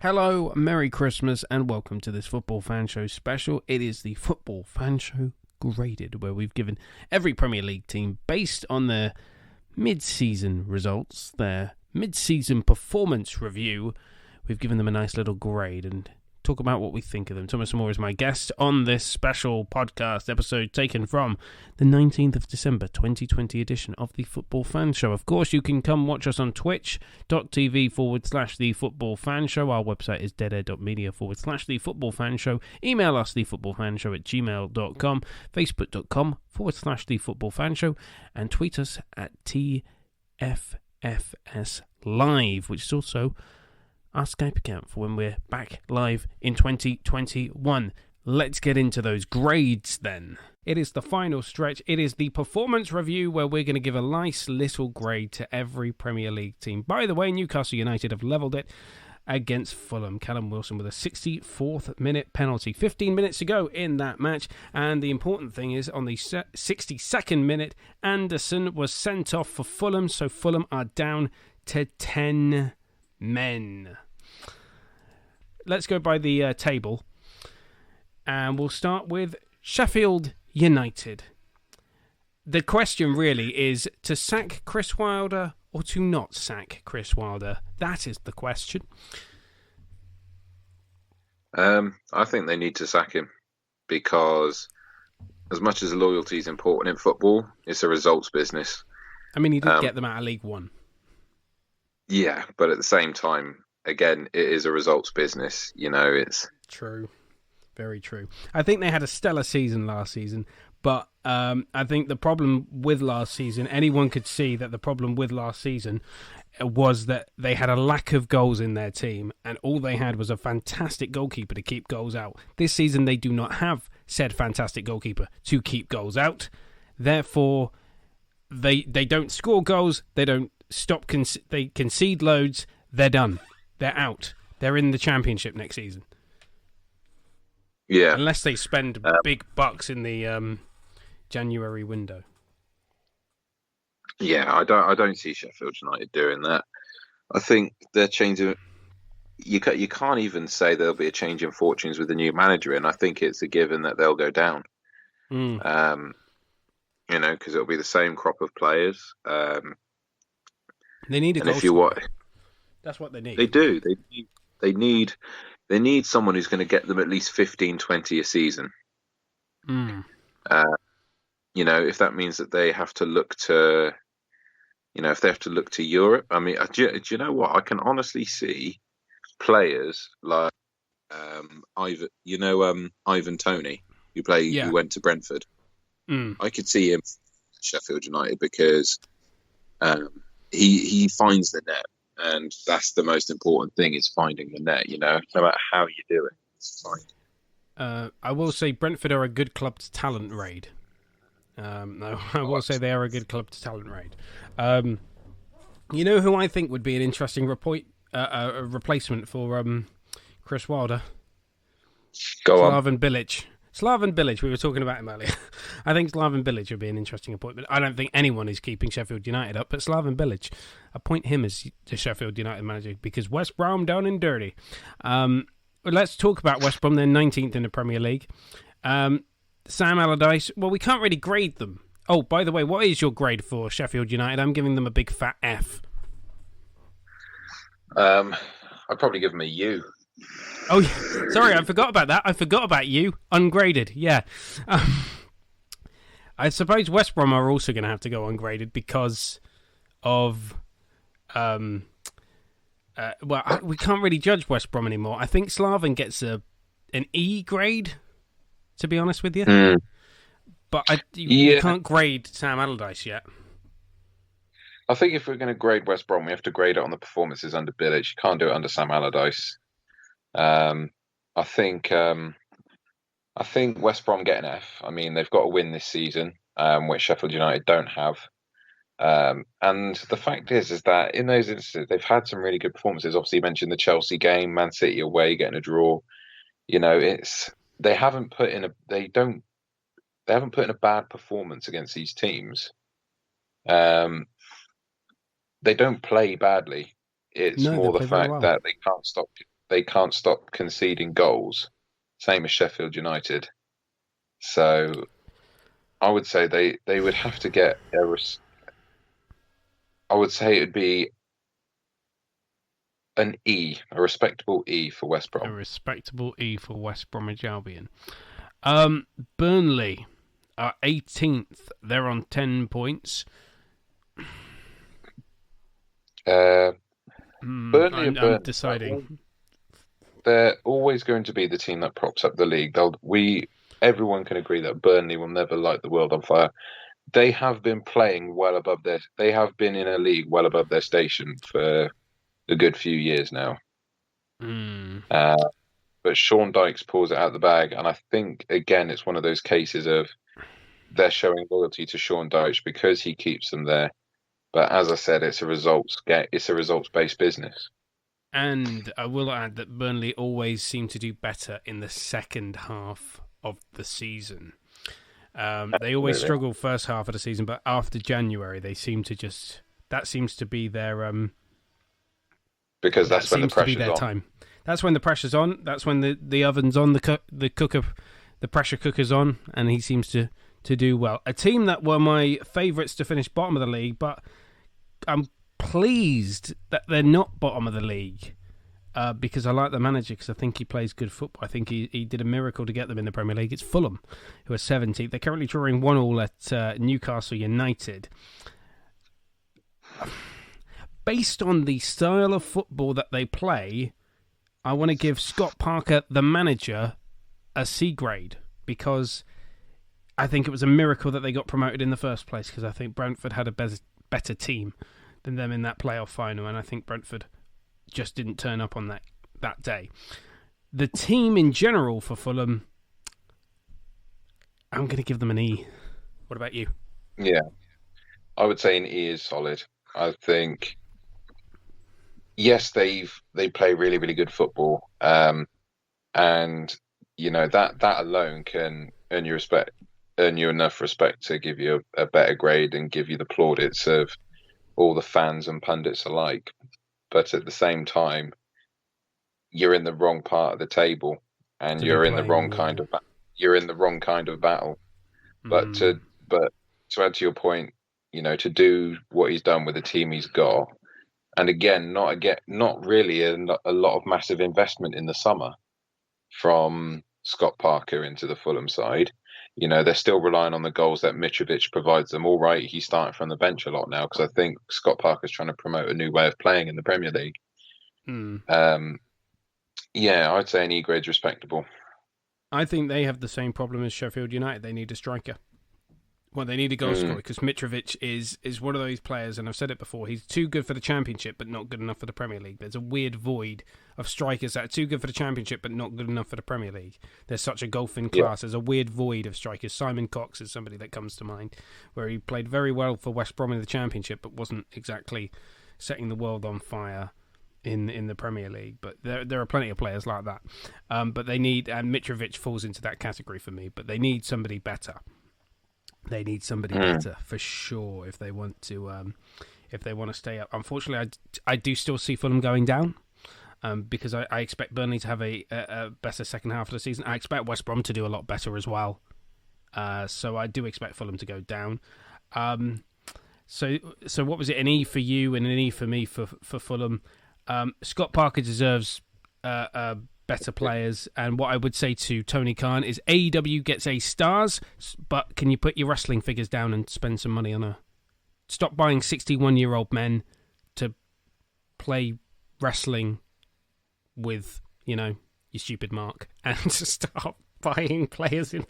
Hello, Merry Christmas, and welcome to this Football Fan Show special. It is the Football Fan Show Graded, where we've given every Premier League team, based on their mid-season results, their mid-season performance review, we've given them a nice little grade and talk about what we think of them. Thomas Moore is my guest on this special podcast episode taken from the 19th of December 2020 edition of the Football Fan Show. Of course, you can come watch us on twitch.tv/The Football Fan Show. Our website is deadair.media/The Football Fan Show. Email us, thefootballfanshow@gmail.com, facebook.com/The Football Fan Show, and tweet us at TFFS Live, which is also our Skype account for when we're back live in 2021. Let's get into those grades then. It is the final stretch. It is the performance review where we're going to give a nice little grade to every Premier League team. By the way, Newcastle United have levelled it against Fulham. Callum Wilson with a 64th minute penalty. 15 minutes to go in that match. And the important thing is, on the 62nd minute, Anderson was sent off for Fulham. So Fulham are down to 10 men. Let's go by the table, and we'll start with Sheffield United. The question really is to sack Chris Wilder or to not sack Chris Wilder. That is the question. I think they need to sack him, because as much as loyalty is important in football, it's a results business. I mean, he did get them out of League One. Yeah, but at the same time, again, it is a results business. You know, it's true, very true. I think they had a stellar season last season, but I think the problem with last season, anyone could see that the problem with last season was that they had a lack of goals in their team, and all they had was a fantastic goalkeeper to keep goals out. This season, they do not have said fantastic goalkeeper to keep goals out. Therefore, they don't score goals. They don't stop. They concede loads. They're done. They're out. They're in the Championship next season. Yeah, unless they spend big bucks in the January window. Yeah, I don't see Sheffield United doing that. I think they're changing. You can't even say there'll be a change in fortunes with the new manager, and I think it's a given that they'll go down. You know, because it'll be the same crop of players. They need a goal. If you want, that's what they need. They do. They need someone who's going to get them at least 15, 20 a season. You know, if that means that they have to look to, if they have to look to Europe. I mean, do you know what? I can honestly see players like Ivan Toney, who went to Brentford. I could see him at Sheffield United, because he finds the net, and that's the most important thing, is finding the net. You know, no matter how you do it, it's fine. I will say Brentford are a good club to talent raid. No, I will say they are a good club to talent raid. You know who I think would be an interesting replacement for Chris Wilder? Slaven Bilic. Slaven Bilic, we were talking about him earlier. I think Slaven Bilic would be an interesting appointment. I don't think anyone is keeping Sheffield United up, but Slaven Bilic, appoint him as the Sheffield United manager, because West Brom down and dirty. Let's talk about West Brom. They're 19th in the Premier League. Sam Allardyce, well, we can't really grade them. Oh, by the way, what is your grade for Sheffield United? I'm giving them a big fat F. I'd probably give them a U. Oh, sorry, I forgot about that. I forgot about you. Ungraded, yeah. I suppose West Brom are also going to have to go ungraded because of... we can't really judge West Brom anymore. I think Slaven gets an E grade, to be honest with you. But you can't grade Sam Allardyce yet. I think if we're going to grade West Brom, we have to grade it on the performances under Bilic. You can't do it under Sam Allardyce. I think West Brom get an F. I mean, they've got to win this season, which Sheffield United don't have. And the fact is that in those instances, they've had some really good performances. Obviously, you mentioned the Chelsea game, Man City away, getting a draw. You know, they haven't put in a bad performance against these teams. They don't play badly. It's more the fact that they they can't stop conceding goals. Same as Sheffield United. So I would say they would have to get I would say it would be an E, a respectable E for West Brom. A respectable E for West Bromwich Albion. Burnley are 18th. They're on 10 points. Burnley I'm deciding. They're always going to be the team that props up the league. Everyone can agree that Burnley will never light the world on fire. They have been playing well above they have been in a league well above their station for a good few years now. But Sean Dykes pulls it out the bag, and I think again it's one of those cases of they're showing loyalty to Sean Dykes because he keeps them there. But as I said, it's a results-based business. And I will add that Burnley always seem to do better in the second half of the season. They always struggle first half of the season, but after January, they seem to that seems to be their because that's when the pressure's on. Time. That's when the pressure's on. That's when the oven's on, the pressure cooker's on, and he seems to do well. A team that were my favourites to finish bottom of the league, but I'm pleased that they're not bottom of the league because I like the manager because I think he plays good football. I think he did a miracle to get them in the Premier League. It's Fulham, who are 17th. They're currently drawing 1-1 at Newcastle United. Based on the style of football that they play, I want to give Scott Parker, the manager, a C grade because I think it was a miracle that they got promoted in the first place because I think Brentford had a better team than them in that playoff final, and I think Brentford just didn't turn up on that day. The team in general for Fulham, I'm going to give them an E. What about you? Yeah, I would say an E is solid. I think, yes, they play really, really good football, and that alone can earn you enough respect to give you a better grade and give you the plaudits of all the fans and pundits alike. But at the same time, you're in the wrong part of the table, and you're in the wrong kind of battle. But to add to your point, to do what he's done with the team he's got, and again, not really a lot of massive investment in the summer from Scott Parker into the Fulham side. They're still relying on the goals that Mitrovic provides them. All right, he's starting from the bench a lot now because I think Scott Parker's trying to promote a new way of playing in the Premier League. Yeah, I'd say an E grade's respectable. I think they have the same problem as Sheffield United. They need a striker. Well, they need a goal scorer because Mitrovic is one of those players, and I've said it before, he's too good for the Championship but not good enough for the Premier League. There's a weird void of strikers that are too good for the Championship but not good enough for the Premier League. There's such a gulf in class. There's a weird void of strikers. Simon Cox is somebody that comes to mind, where he played very well for West Brom in the Championship but wasn't exactly setting the world on fire in the Premier League. But there are plenty of players like that. But they need, and Mitrovic falls into that category for me, but they need somebody better. They need somebody better for sure if they want to stay up. Unfortunately, I do still see Fulham going down because I expect Burnley to have a better second half of the season. I expect West Brom to do a lot better as well. So I do expect Fulham to go down. So what was it? An E for you and an E for me for Fulham. Scott Parker deserves better players, and what I would say to Tony Khan is AEW gets A stars, but can you put your wrestling figures down and spend some money on her? Stop buying 61-year-old men to play wrestling with, your stupid mark, and start buying players in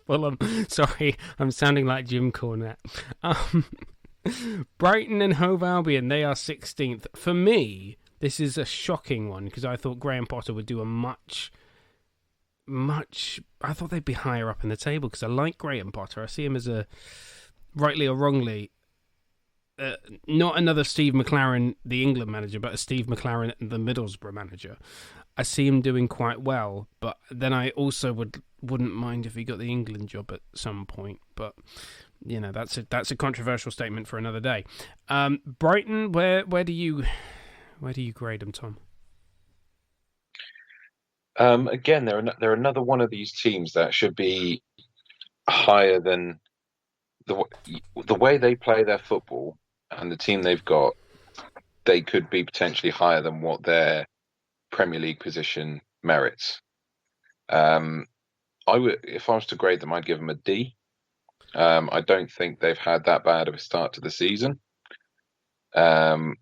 Fulham. Sorry, I'm sounding like Jim Cornette. Brighton and Hove Albion, they are 16th. For me, this is a shocking one because I thought Graham Potter would do a much. I thought they'd be higher up in the table because I like Graham Potter. I see him as a, rightly or wrongly, not another Steve McLaren, the England manager, but a Steve McLaren, the Middlesbrough manager. I see him doing quite well, but then I also wouldn't mind if he got the England job at some point. But that's a controversial statement for another day. Brighton, where do you grade them, Tom? Again, they're another one of these teams that should be higher than the way they play their football and the team they've got. They could be potentially higher than what their Premier League position merits. If I was to grade them, I'd give them a D. I don't think they've had that bad of a start to the season. I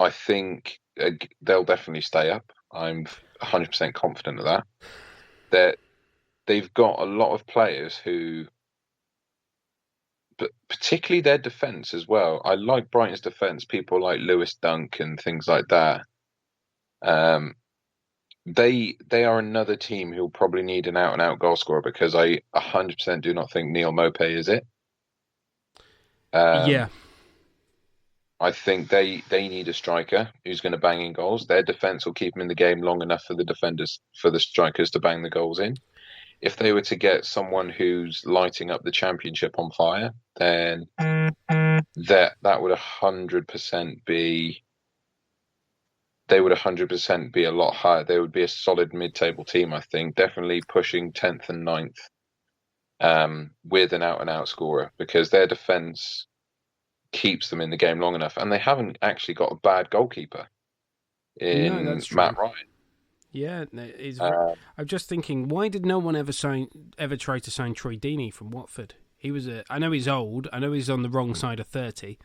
think they'll definitely stay up. I'm 100% confident of that. They've got a lot of players who, but particularly their defence as well. I like Brighton's defence. People like Lewis Dunk and things like that. They are another team who'll probably need an out-and-out goal scorer because I 100% do not think Neil Maupay is it. Yeah. I think they need a striker who's going to bang in goals. Their defence will keep them in the game long enough for the strikers to bang the goals in. If they were to get someone who's lighting up the Championship on fire, then that would 100% be. They would 100% be a lot higher. They would be a solid mid-table team, I think. Definitely pushing 10th and 9th with an out-and-out scorer because their defence keeps them in the game long enough. And they haven't actually got a bad goalkeeper in Matt Ryan. Yeah, I'm just thinking, why did no one ever try to sign Troy Deeney from Watford? I know he's old. I know he's on the wrong side of 30.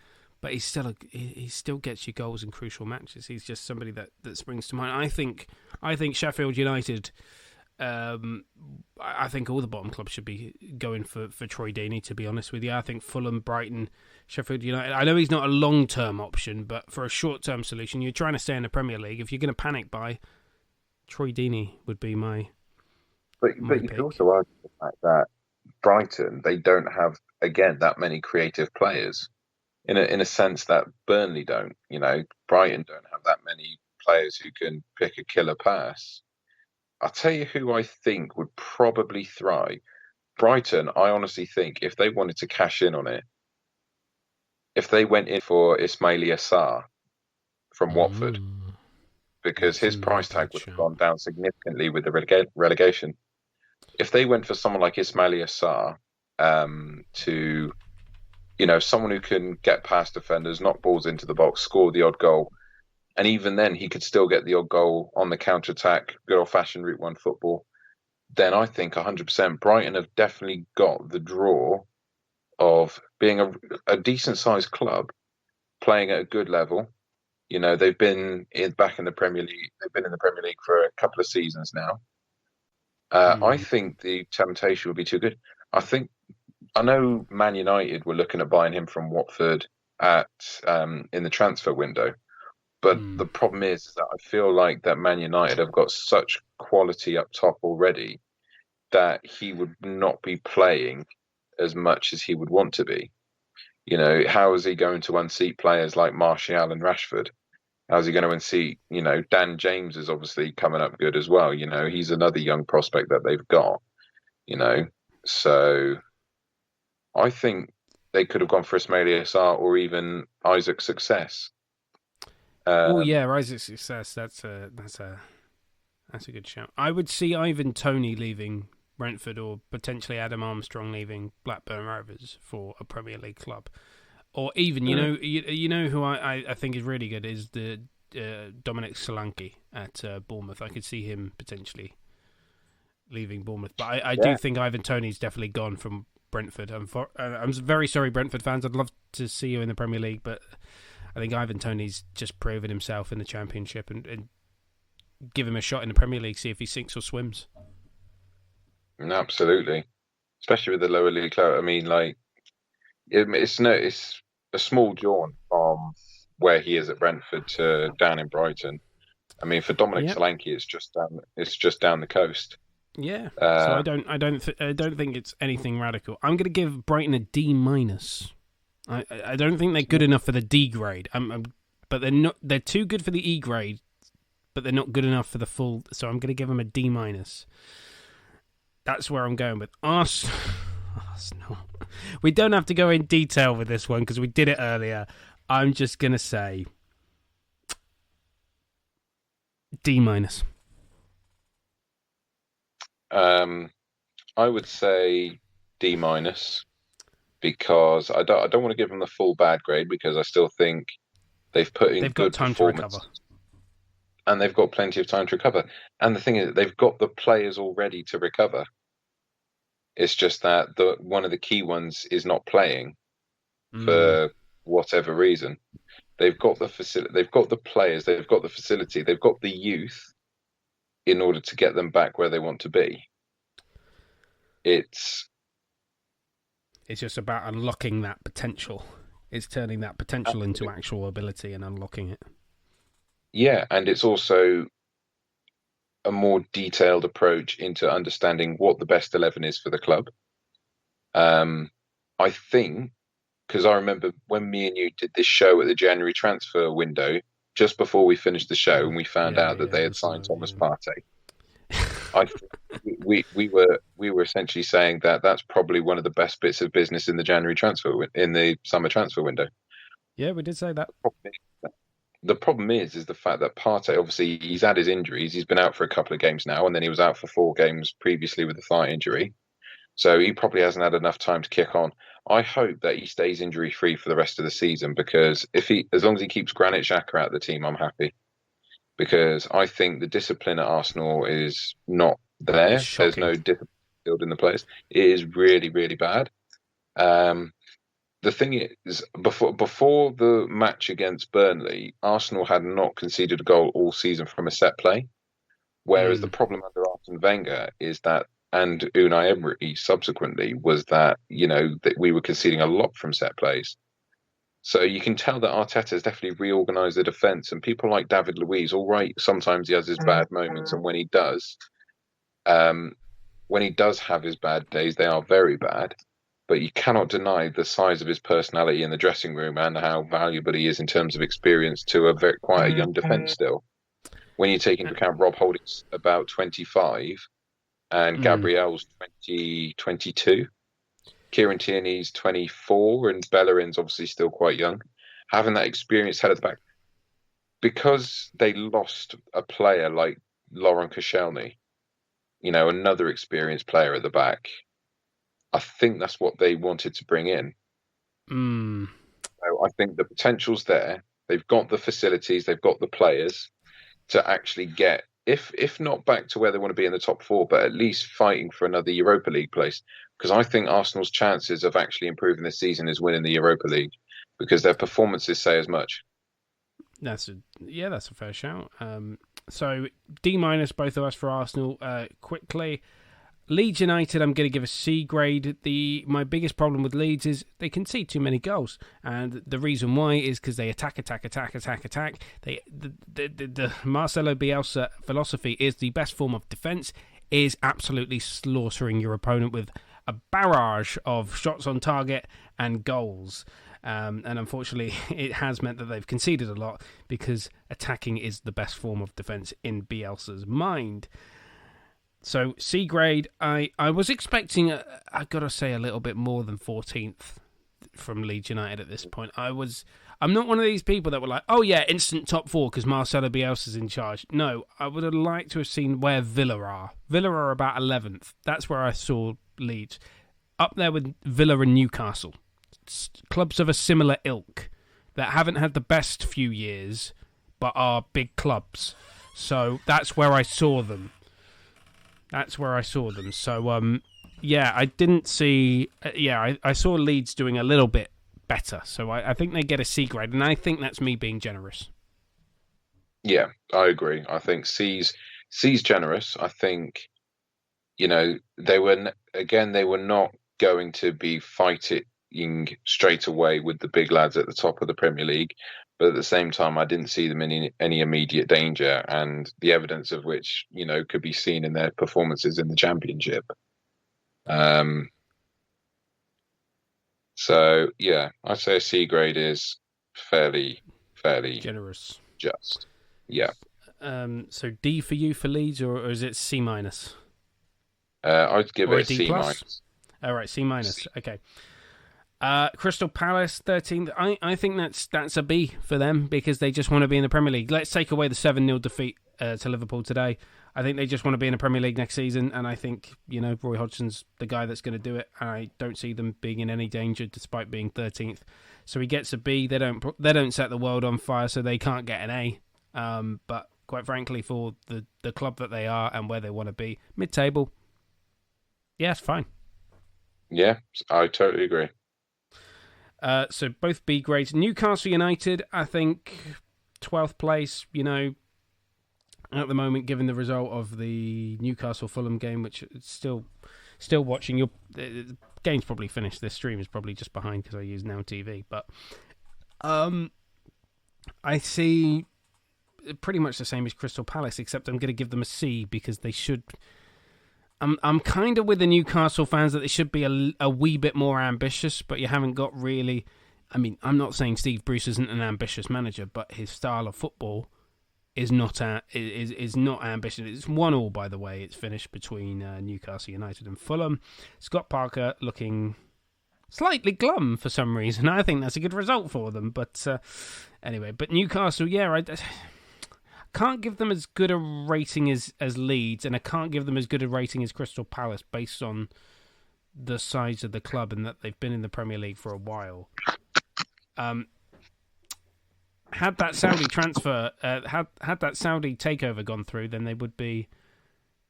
But he still gets you goals in crucial matches. He's just somebody that springs to mind. I think Sheffield United. I think all the bottom clubs should be going for Troy Deeney. To be honest with you, I think Fulham, Brighton, Sheffield United. I know he's not a long-term option, but for a short-term solution, you're trying to stay in the Premier League. If you're going to panic buy, Troy Deeney would be my. But you could also argue the fact that Brighton, they don't have again that many creative players. In a sense that Burnley don't, Brighton don't have that many players who can pick a killer pass. I'll tell you who I think would probably thrive. Brighton, I honestly think if they wanted to cash in on it, if they went in for Ismaila Sarr from Watford, because his price tag would have gone down significantly with the relegation. If they went for someone like Ismaila Sarr to... someone who can get past defenders, knock balls into the box, score the odd goal. And even then, he could still get the odd goal on the counter-attack, good old-fashioned Route 1 football. Then I think 100% Brighton have definitely got the draw of being a decent-sized club, playing at a good level. They've been back in the Premier League. They've been in the Premier League for a couple of seasons now. I think the temptation would be too good. I know Man United were looking at buying him from Watford in the transfer window, but the problem is that I feel like that Man United have got such quality up top already that he would not be playing as much as he would want to be. How is he going to unseat players like Martial and Rashford? How's he going to unseat, Dan James is obviously coming up good as well. He's another young prospect that they've got, so... I think they could have gone for Ismaila Sarr or even Isaac Success. Isaac Success. That's a good shout. I would see Ivan Toney leaving Brentford or potentially Adam Armstrong leaving Blackburn Rovers for a Premier League club, or even who I think is really good is the Dominic Solanke at Bournemouth. I could see him potentially leaving Bournemouth, but I do think Ivan Toney's definitely gone from Brentford. I'm very sorry, Brentford fans. I'd love to see you in the Premier League, but I think Ivan Toney's just proven himself in the Championship and give him a shot in the Premier League, see if he sinks or swims. Absolutely, especially with the lower league club. I mean, it's a small jaunt from where he is at Brentford to down in Brighton. I mean, for Dominic Solanke, it's just down the coast. Yeah, so I don't think it's anything radical. I'm going to give Brighton a D-. I don't think they're good enough for the D grade. But they're not. They're too good for the E grade, but they're not good enough for the full. So I'm going to give them a D-. That's where I'm going with Arsenal. We don't have to go in detail with this one because we did it earlier. I'm just going to say D-. I would say D minus, because I don't want to give them the full bad grade, because I still think they've put in got good time to recover. performances. And they've got plenty of time to recover. And the thing is, they've got the players already to recover. It's just that one of the key ones is not playing for whatever reason. They've got the facility, they've got the players, they've got the facility, they've got the youth in order to get them back where they want to be. It's just about unlocking that potential. It's turning that potential into actual ability and unlocking it. Yeah, and it's also a more detailed approach into understanding what the best 11 is for the club. I think, because I remember when me and you did this show at the January transfer window, just before we finished the show, and we found out that they had signed Thomas Partey. We were essentially saying that that's probably one of the best bits of business in the summer transfer window. Yeah, we did say that. The problem is the fact that Partey, obviously, he's had his injuries. He's been out for a couple of games now, and then he was out for 4 games previously with a thigh injury. So he probably hasn't had enough time to kick on. I hope that he stays injury-free for the rest of the season, because as long as he keeps Granit Xhaka out of the team, I'm happy. Because I think the discipline at Arsenal is not there. There's no discipline in the players. It is really, really bad. The thing is, before the match against Burnley, Arsenal had not conceded a goal all season from a set play. Whereas the problem under Arsene Wenger is that, and Unai Emery subsequently, was that, that we were conceding a lot from set plays. So you can tell that Arteta has definitely reorganised the defence, and people like David Luiz, all right, sometimes he has his bad moments, and when he does have his bad days, they are very bad. But you cannot deny the size of his personality in the dressing room and how valuable he is in terms of experience to quite a young defence still. When you take into account Rob Holding's about 25 and Gabriel's 22, Kieran Tierney's 24, and Bellerin's obviously still quite young. Having that experience head at the back, because they lost a player like Laurent Koscielny, another experienced player at the back, I think that's what they wanted to bring in. So I think the potential's there. They've got the facilities, they've got the players to actually get, if not back to where they want to be in the top 4, but at least fighting for another Europa League place. Because I think Arsenal's chances of actually improving this season is winning the Europa League, because their performances say as much. That's a fair shout. So D- both of us for Arsenal. Quickly, Leeds United, I'm going to give a C grade. My biggest problem with Leeds is they concede too many goals, and the reason why is because they attack. The Marcelo Bielsa philosophy is the best form of defence is absolutely slaughtering your opponent with a barrage of shots on target and goals. And unfortunately, it has meant that they've conceded a lot, because attacking is the best form of defence in Bielsa's mind. So C grade, I was expecting, I've got to say, a little bit more than 14th from Leeds United at this point. I'm not one of these people that were like, oh yeah, instant top 4 because Marcelo Bielsa's in charge. No, I would have liked to have seen where Villa are. Villa are about 11th. That's where I saw Leeds. Up there with Villa and Newcastle. Clubs of a similar ilk that haven't had the best few years, but are big clubs. So that's where I saw them. So, I didn't see... I saw Leeds doing a little bit better. So I think they get a C grade, and I think that's me being generous. Yeah, I agree. I think C's generous. I think, they were not going to be fighting straight away with the big lads at the top of the Premier League. But at the same time, I didn't see them in any immediate danger, and the evidence of which, could be seen in their performances in the Championship. So, yeah, I'd say a C grade is fairly generous. Just, yeah. So D for you for Leeds, or is it C minus? I'd give it a D C plus? minus. All right, C minus. Okay. Crystal Palace 13th. I think that's a B for them, because they just want to be in the Premier League. Let's take away the 7-0 defeat to Liverpool today. I think they just want to be in the Premier League next season, and I think Roy Hodgson's the guy that's going to do it. And I don't see them being in any danger, despite being 13th. So he gets a B. They don't set the world on fire, so they can't get an A. But quite frankly, for the club that they are and where they want to be, mid-table, yeah, it's fine. Yeah, I totally agree. So both B grades. Newcastle United, I think 12th place, at the moment, given the result of the Newcastle-Fulham game, which is still watching. The game's probably finished. This stream is probably just behind because I use Now TV. But I see pretty much the same as Crystal Palace, except I'm going to give them a C because they should... I'm kind of with the Newcastle fans that they should be a wee bit more ambitious, but you haven't got really... I mean, I'm not saying Steve Bruce isn't an ambitious manager, but his style of football is not ambitious. It's 1-1, by the way. It's finished between Newcastle United and Fulham. Scott Parker looking slightly glum for some reason. I think that's a good result for them. But anyway, but Newcastle, yeah, I can't give them as good a rating as Leeds, and I can't give them as good a rating as Crystal Palace based on the size of the club and that they've been in the Premier League for a while. Had that Saudi transfer, had that Saudi takeover gone through, then they would be,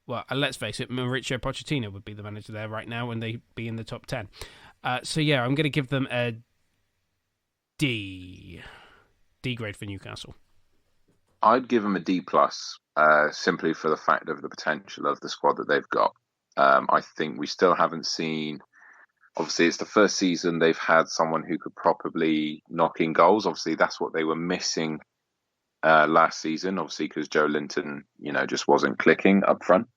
well, let's face it, Mauricio Pochettino would be the manager there right now, and they'd be in the top 10. So yeah, I'm going to give them a D grade for Newcastle. I'd give them a D+, simply for the fact of the potential of the squad that they've got. I think we still haven't seen... Obviously, it's the first season they've had someone who could probably knock in goals. Obviously, that's what they were missing last season, obviously, because Joe Linton, just wasn't clicking up front.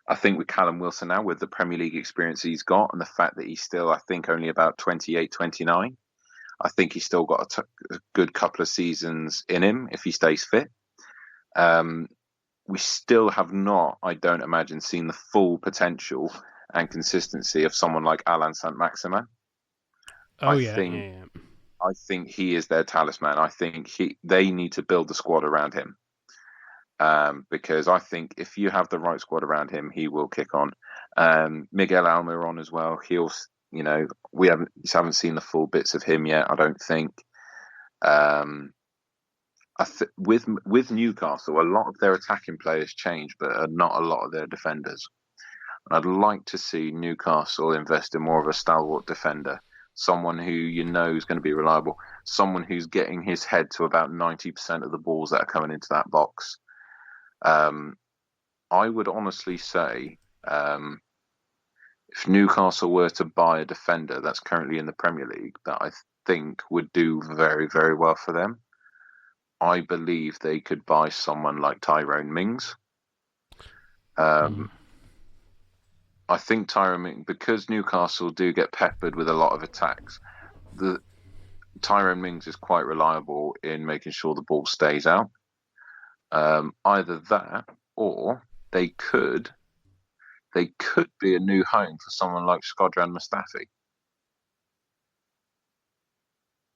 I think with Callum Wilson now, with the Premier League experience he's got and the fact that he's still, I think, only about 28, 29, I think he's still got a good couple of seasons in him if he stays fit. We still have not, I don't imagine, seen the full potential and consistency of someone like Alan Saint-Maximin. I think he is their talisman. I think they need to build the squad around him. Because I think if you have the right squad around him, he will kick on. Miguel Almiron as well. We haven't seen the full bits of him yet, I don't think. With Newcastle, a lot of their attacking players change, but not a lot of their defenders. I'd like to see Newcastle invest in more of a stalwart defender, someone who is going to be reliable, someone who's getting his head to about 90% of the balls that are coming into that box. I would honestly say if Newcastle were to buy a defender that's currently in the Premier League that I think would do very, very well for them, I believe they could buy someone like Tyrone Mings. I think Tyrone Mings, because Newcastle do get peppered with a lot of attacks, Tyrone Mings is quite reliable in making sure the ball stays out. Either that, or they could be a new home for someone like Shkodran Mustafi.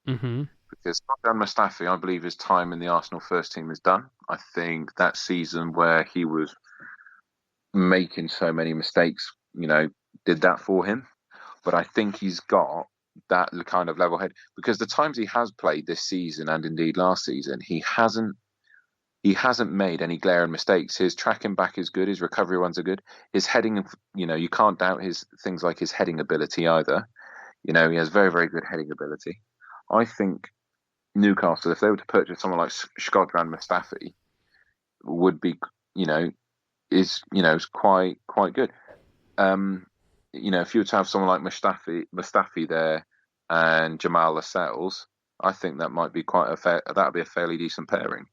Mm-hmm. Because Shkodran Mustafi, I believe his time in the Arsenal first team is done. I think that season where he was making so many mistakes, did that for him. But I think he's got that kind of level head, because the times he has played this season and indeed last season, he hasn't made any glaring mistakes. His tracking back is good. His recovery runs are good. His heading, you can't doubt his things like his heading ability either. He has very, very good heading ability. I think Newcastle, if they were to purchase someone like Shkodran Mustafi, would be, is quite good. If you were to have someone like Mustafi there and Jamal Lascelles, I think that might be that'd be a fairly decent pairing.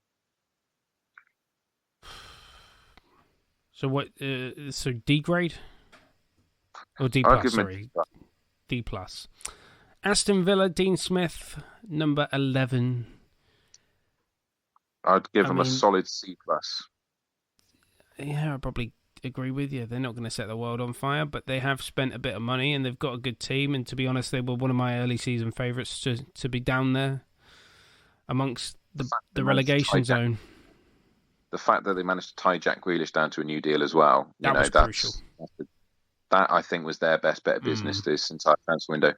So what? So D grade or D plus? Sorry, D plus. Aston Villa, Dean Smith, number 11. I'd give him a solid C plus. Yeah, I probably agree with you. They're not going to set the world on fire, but they have spent a bit of money and they've got a good team. And to be honest, they were one of my early season favourites to be down there amongst the relegation zone. the fact that they managed to tie Jack Grealish down to a new deal as well, that was crucial. That I think was their best bit of business this entire transfer window.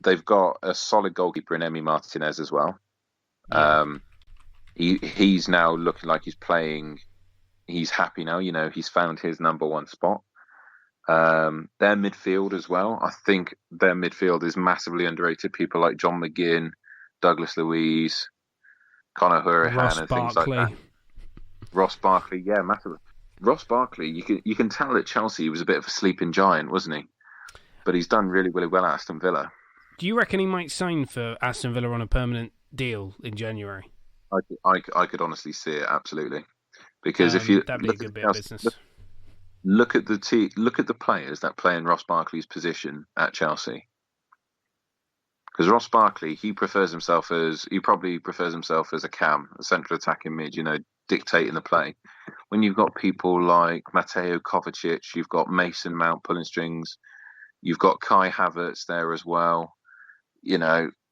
They've got a solid goalkeeper in Emi Martinez as well. Yeah. He's now looking like he's playing. He's happy now. He's found his number one spot. Their midfield as well. I think their midfield is massively underrated. People like John McGinn, Douglas Luiz, Conor Hourihane, and things like that. Ross Barkley, yeah, massively. Ross Barkley, you can tell that Chelsea was a bit of a sleeping giant, wasn't he? But he's done really, really well at Aston Villa. Do you reckon he might sign for Aston Villa on a permanent deal in January? I could honestly see it, absolutely. Because if you that'd be a good bit of business. Look at the players that play in Ross Barkley's position at Chelsea. Because Ross Barkley, he probably prefers himself as a cam, a central attacking mid, dictating the play. When you've got people like Mateo Kovacic, you've got Mason Mount pulling strings, you've got Kai Havertz there as well.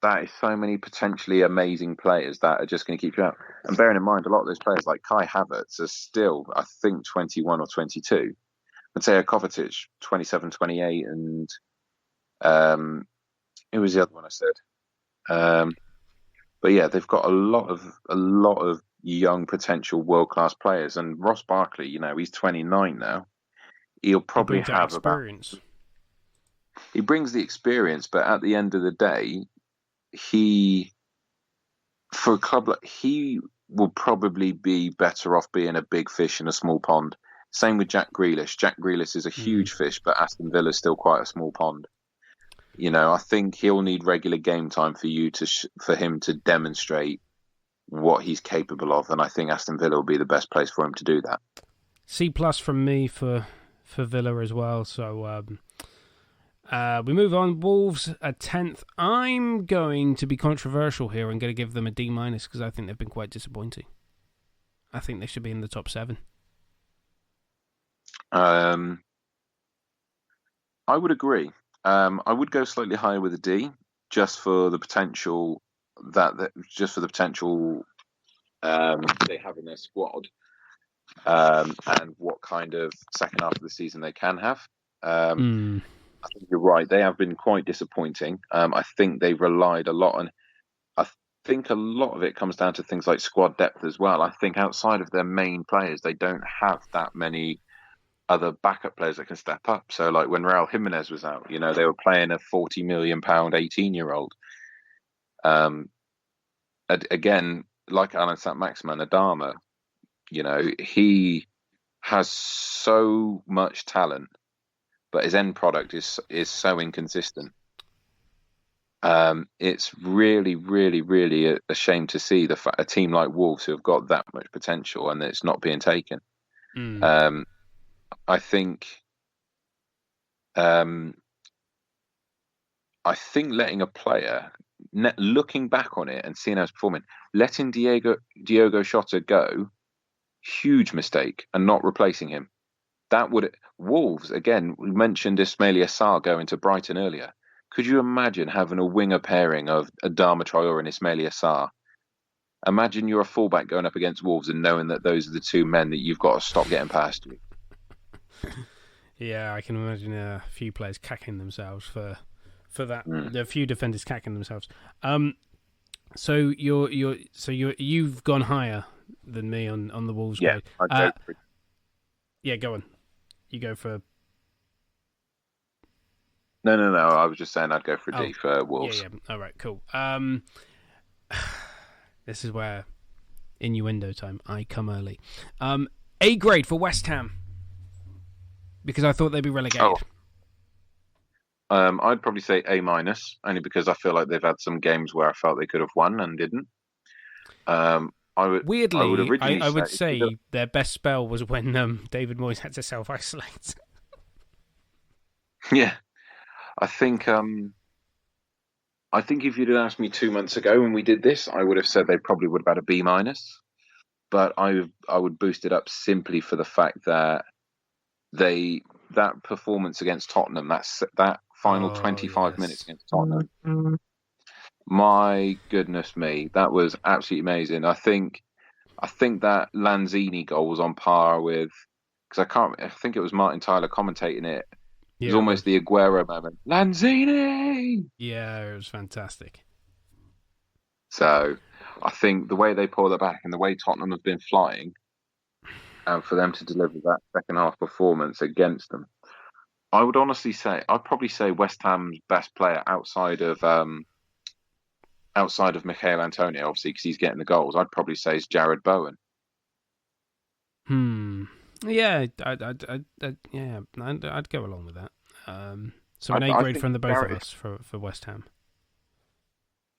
That is so many potentially amazing players that are just going to keep you out. And bearing in mind, a lot of those players like Kai Havertz are still, I think, 21 or 22. Mateo Kovacic, 27, 28, and who was the other one I said? But yeah, they've got a lot of young potential world-class players. And Ross Barkley, he's 29 now. He'll probably have experience. He brings the experience, but at the end of the day, for a club he will probably be better off being a big fish in a small pond. Same with Jack Grealish. Jack Grealish is a huge fish, but Aston Villa is still quite a small pond. I think he'll need regular game time for him to demonstrate what he's capable of, and I think Aston Villa will be the best place for him to do that. C+ from me for Villa as well. So we move on. Wolves at 10th. I'm going to be controversial here and going to give them a D- because I think they've been quite disappointing. I think they should be in the top 7. I would agree. I would go slightly higher with a D, just for the potential they have in their squad, and what kind of second half of the season they can have. I think you're right. They have been quite disappointing. I think they've relied a lot on. I think a lot of it comes down to things like squad depth as well. I think outside of their main players, they don't have that many other backup players that can step up. So, like when Raul Jimenez was out, they were playing a £40 million 18-year-old. Again, like Alan Saint-Maximin, Adama, he has so much talent, but his end product is so inconsistent. It's really, really, really a shame to see a team like Wolves who have got that much potential and it's not being taken. I think letting a player, looking back on it and seeing how he's performing, letting Diogo Jota go, huge mistake, and not replacing him. Wolves, again, we mentioned Ismaila Sarr going to Brighton earlier. Could you imagine having a winger pairing of Adama Traore and Ismaila Sarr? Imagine you're a fullback going up against Wolves and knowing that those are the two men that you've got to stop getting past you. Yeah, I can imagine a few players cacking themselves for that. A few defenders cacking themselves. So you've gone higher than me on the Wolves grade. Yeah, go on. You go for. No. I was just saying I'd go for a D for Wolves. Yeah. All right, cool. This is where innuendo time. I come early. A grade for West Ham. Because I thought they'd be relegated. I'd probably say A-, only because I feel like they've had some games where I felt they could have won and didn't. Weirdly, I would say their best spell was when David Moyes had to self-isolate. Yeah. I think if you'd asked me 2 months ago when we did this, I would have said they probably would have had a B-. But I would boost it up simply for the fact that that performance against Tottenham, that final 25 minutes against Tottenham, my goodness me, that was absolutely amazing. I think I think that Lanzini goal was on par with, because I think it was Martin Tyler commentating it. It was Yeah, it was. almost the Aguero moment. Lanzini! Yeah, it was fantastic. So I think the way they pulled it back and the way Tottenham have been flying, and for them to deliver that second half performance against them, I would honestly say I'd probably say West Ham's best player outside of Michael Antonio, obviously because he's getting the goals. I'd probably say is Jared Bowen. Yeah, I'd go along with that. So an A I grade think from the both of Jared, us for West Ham.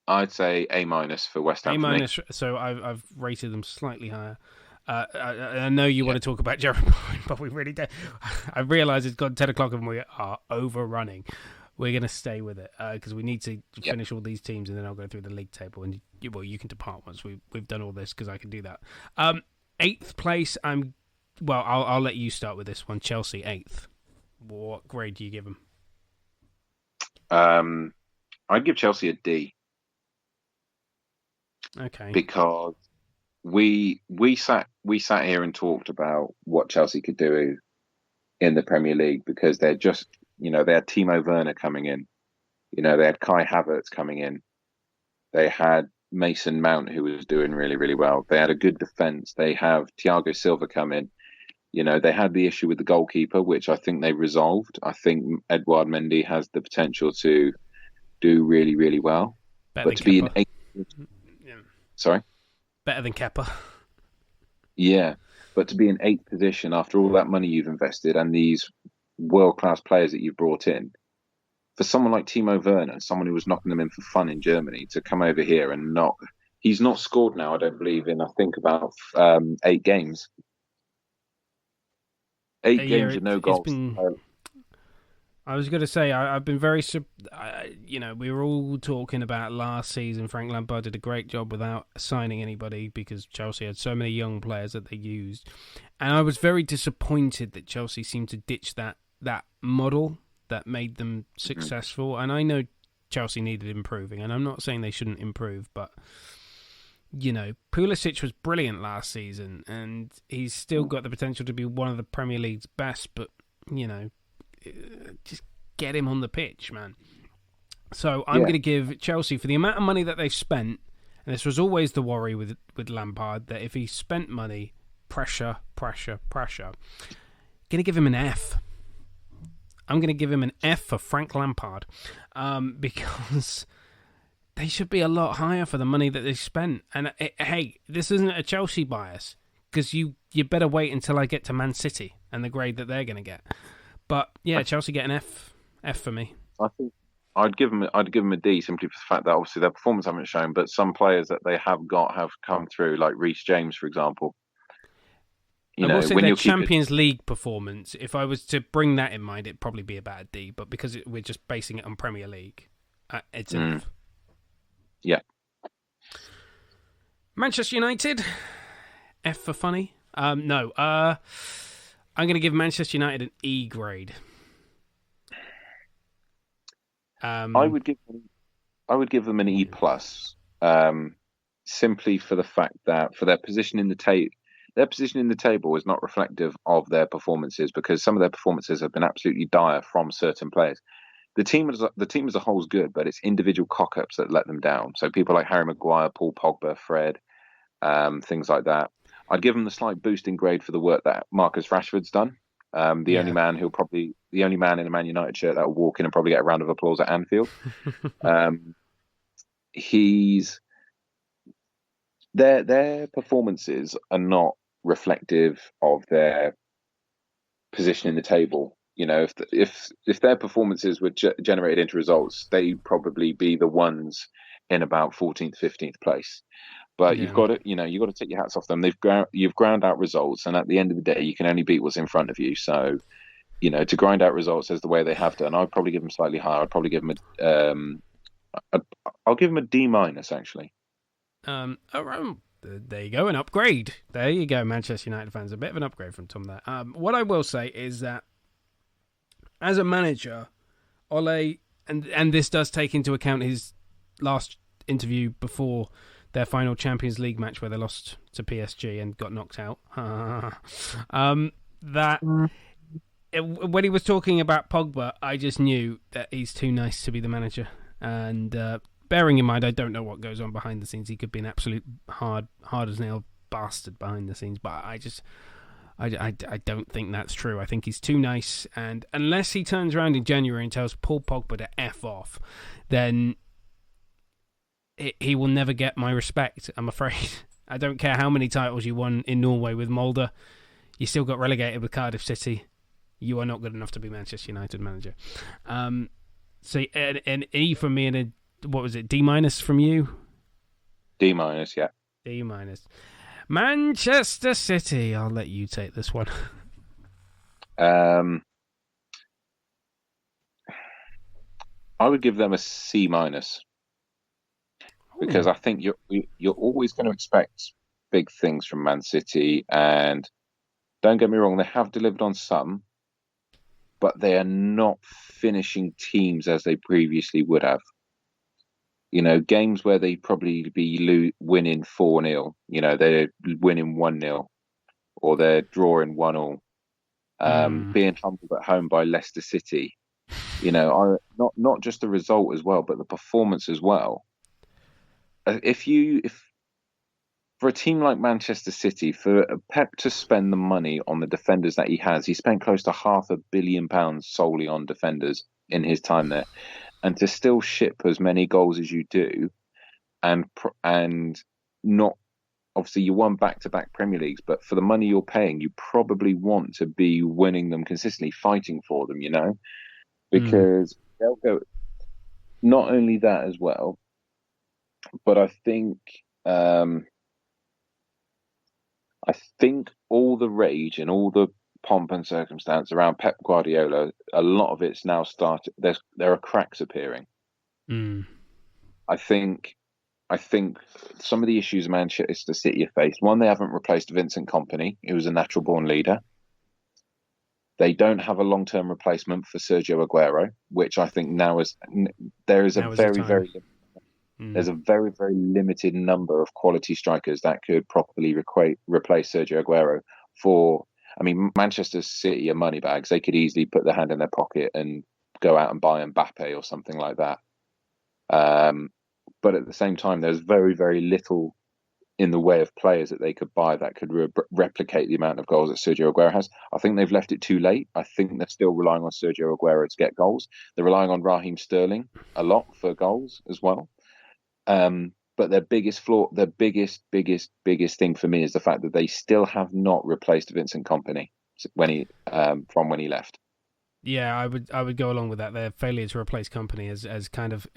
I'd say A minus for West Ham A for me. minus. So I've rated them slightly higher. I know you want to talk about Jared Bowen, but we really don't. I realise it's got 10 o'clock and we are overrunning. We're going to stay with it because we need to finish all these teams and then I'll go through the league table. And you can depart once we've done all this because I can do that. 8th place, I'll let you start with this one. Chelsea, 8th. What grade do you give them? I'd give Chelsea a D. Okay. Because we sat here and talked about what Chelsea could do in the Premier League because they're just, they had Timo Werner coming in, they had Kai Havertz coming in, they had Mason Mount who was doing really, really well. They had a good defense. They have Thiago Silva come in. They had the issue with the goalkeeper, which I think they resolved. I think Edouard Mendy has the potential to do really, really well. Better but to than be Kepa. in 8th, sorry. Better than Kepa. Yeah, but to be in 8th position after all that money you've invested and these world-class players that you've brought in, for someone like Timo Werner, someone who was knocking them in for fun in Germany, to come over here and he's not scored now, I don't believe, in I think about 8 games. 8 games with no goals. I was going to say, I've been very, we were all talking about last season. Frank Lampard did a great job without signing anybody because Chelsea had so many young players that they used. And I was very disappointed that Chelsea seemed to ditch that model that made them successful. Mm-hmm. And I know Chelsea needed improving, and I'm not saying they shouldn't improve, but, Pulisic was brilliant last season, and he's still got the potential to be one of the Premier League's best, but, just get him on the pitch, man. So I'm going to give Chelsea, for the amount of money that they've spent, and this was always the worry with Lampard, that if he spent money, pressure, going to give him an F. I'm going to give him an F for Frank Lampard because they should be a lot higher for the money that they spent. And hey, this isn't a Chelsea bias because you better wait until I get to Man City and the grade that they're going to get. But yeah, Chelsea get an F for me. I think I'd give them a D simply for the fact that obviously their performance haven't shown, but some players that they have come through, like Reece James, for example. I will say their Champions League performance, if I was to bring that in mind, it'd probably be about a D. But because we're just basing it on Premier League, it's an F. Yeah. Manchester United, F for funny. No. I'm going to give Manchester United an E grade. I would give them an E plus, simply for the fact that for their position in the table is not reflective of their performances because some of their performances have been absolutely dire from certain players. The team as a whole is good, but it's individual cock-ups that let them down. So people like Harry Maguire, Paul Pogba, Fred, things like that. I'd give them the slight boost in grade for the work that Marcus Rashford's done. The only man in a Man United shirt that will walk in and probably get a round of applause at Anfield. Their performances are not reflective of their position in the table. If their performances were generated into results, they'd probably be the ones in about 14th, 15th place. But you've got to take your hats off them. You've ground out results, and at the end of the day, you can only beat what's in front of you. So, to grind out results as the way they have done, I'd probably give them slightly higher. I'd probably give them I'll give them a D minus actually. There you go, an upgrade. There you go, Manchester United fans, a bit of an upgrade from Tom there. What I will say is that as a manager, Ole, and this does take into account his last interview before their final Champions League match where they lost to PSG and got knocked out. When he was talking about Pogba, I just knew that he's too nice to be the manager. And bearing in mind, I don't know what goes on behind the scenes. He could be an absolute hard as nail bastard behind the scenes. But I don't think that's true. I think he's too nice. And unless he turns around in January and tells Paul Pogba to F off, then he will never get my respect, I'm afraid. I don't care how many titles you won in Norway with Molde. You still got relegated with Cardiff City. You are not good enough to be Manchester United manager. So an E from me and what was it, D- from you? D-, yeah. D-. Manchester City. I'll let you take this one. I would give them a C-, because I think you're always going to expect big things from Man City, and don't get me wrong, they have delivered on some, but they are not finishing teams as they previously would have. You know, games where they probably be winning 4-0, you know, they're winning 1-0, or they're drawing 1-1, being humbled at home by Leicester City. You know, not just the result as well, but the performance as well. If for a team like Manchester City, for Pep to spend the money on the defenders that he has, he spent close to £500 million solely on defenders in his time there, and to still ship as many goals as you do, and not, obviously you won back-to-back Premier Leagues, but for the money you're paying, you probably want to be winning them consistently, fighting for them, you know, because they'll go. Not only that as well, but I think all the rage and all the pomp and circumstance around Pep Guardiola, a lot of it's now started. There are cracks appearing. I think some of the issues Manchester City have faced. One, they haven't replaced Vincent Kompany, who was a natural born leader. They don't have a long-term replacement for Sergio Aguero, which I think there's a very limited number of quality strikers that could properly replace Sergio Aguero. Manchester City are money bags. They could easily put their hand in their pocket and go out and buy Mbappe or something like that. But at the same time, there's very, very little in the way of players that they could buy that could replicate the amount of goals that Sergio Aguero has. I think they've left it too late. I think they're still relying on Sergio Aguero to get goals. They're relying on Raheem Sterling a lot for goals as well. But their biggest flaw, their biggest thing for me is the fact that they still have not replaced Vincent Kompany when he left. Yeah, I would go along with that. Their failure to replace Kompany as kind of,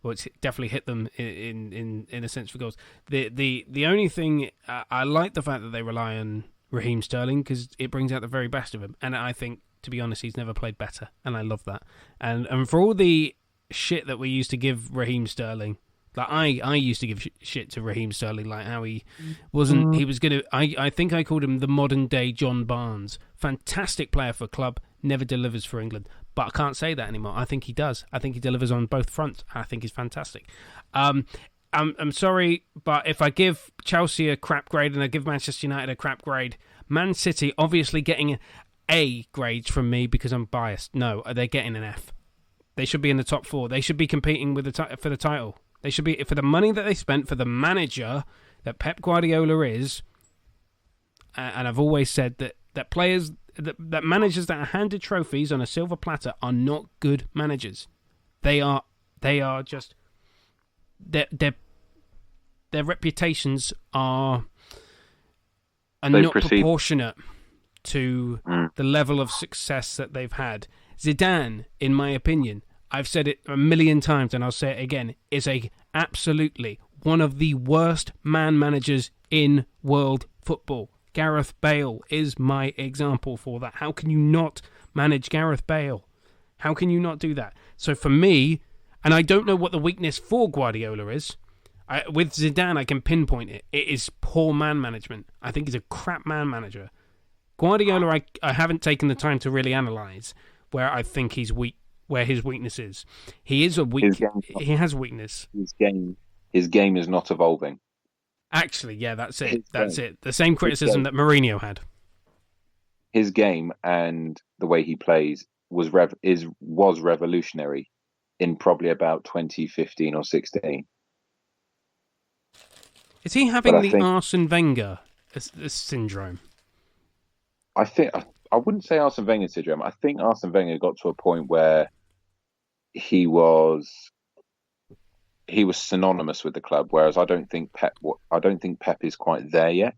well, it's definitely hit them in a sense for goals. The only thing, I like the fact that they rely on Raheem Sterling because it brings out the very best of him, and I think, to be honest, he's never played better, and I love that. And for all the shit that we used to give Raheem Sterling. Like I used to give shit to Raheem Sterling, like how he wasn't. He was gonna. I think I called him the modern day John Barnes. Fantastic player for club, never delivers for England. But I can't say that anymore. I think he does. I think he delivers on both fronts. I think he's fantastic. I'm sorry, but if I give Chelsea a crap grade and I give Manchester United a crap grade, Man City obviously getting A grades from me because I'm biased. No, they're getting an F. They should be in the top 4. They should be competing with for the title. They should be, for the money that they spent, for the manager that Pep Guardiola is, and I've always said that players, that managers that are handed trophies on a silver platter are not good managers. They are just, their reputations are not proportionate to the level of success that they've had. Zidane, in my opinion, I've said it a million times and I'll say it again, is absolutely one of the worst man managers in world football. Gareth Bale is my example for that. How can you not manage Gareth Bale? How can you not do that? So for me, and I don't know what the weakness for Guardiola is, with Zidane I can pinpoint it. It is poor man management. I think he's a crap man manager. Guardiola I haven't taken the time to really analyse where I think he's weak. Where his weakness is. He is a weak. He has weakness. His game is not evolving. Actually, yeah, that's it. That's it. The same criticism that Mourinho had. His game and the way he plays was revolutionary in probably about 2015 or 16. Is he having the Arsene Wenger syndrome? I think I wouldn't say Arsene Wenger syndrome. I think Arsene Wenger got to a point where he was synonymous with the club, whereas I don't think Pep is quite there yet.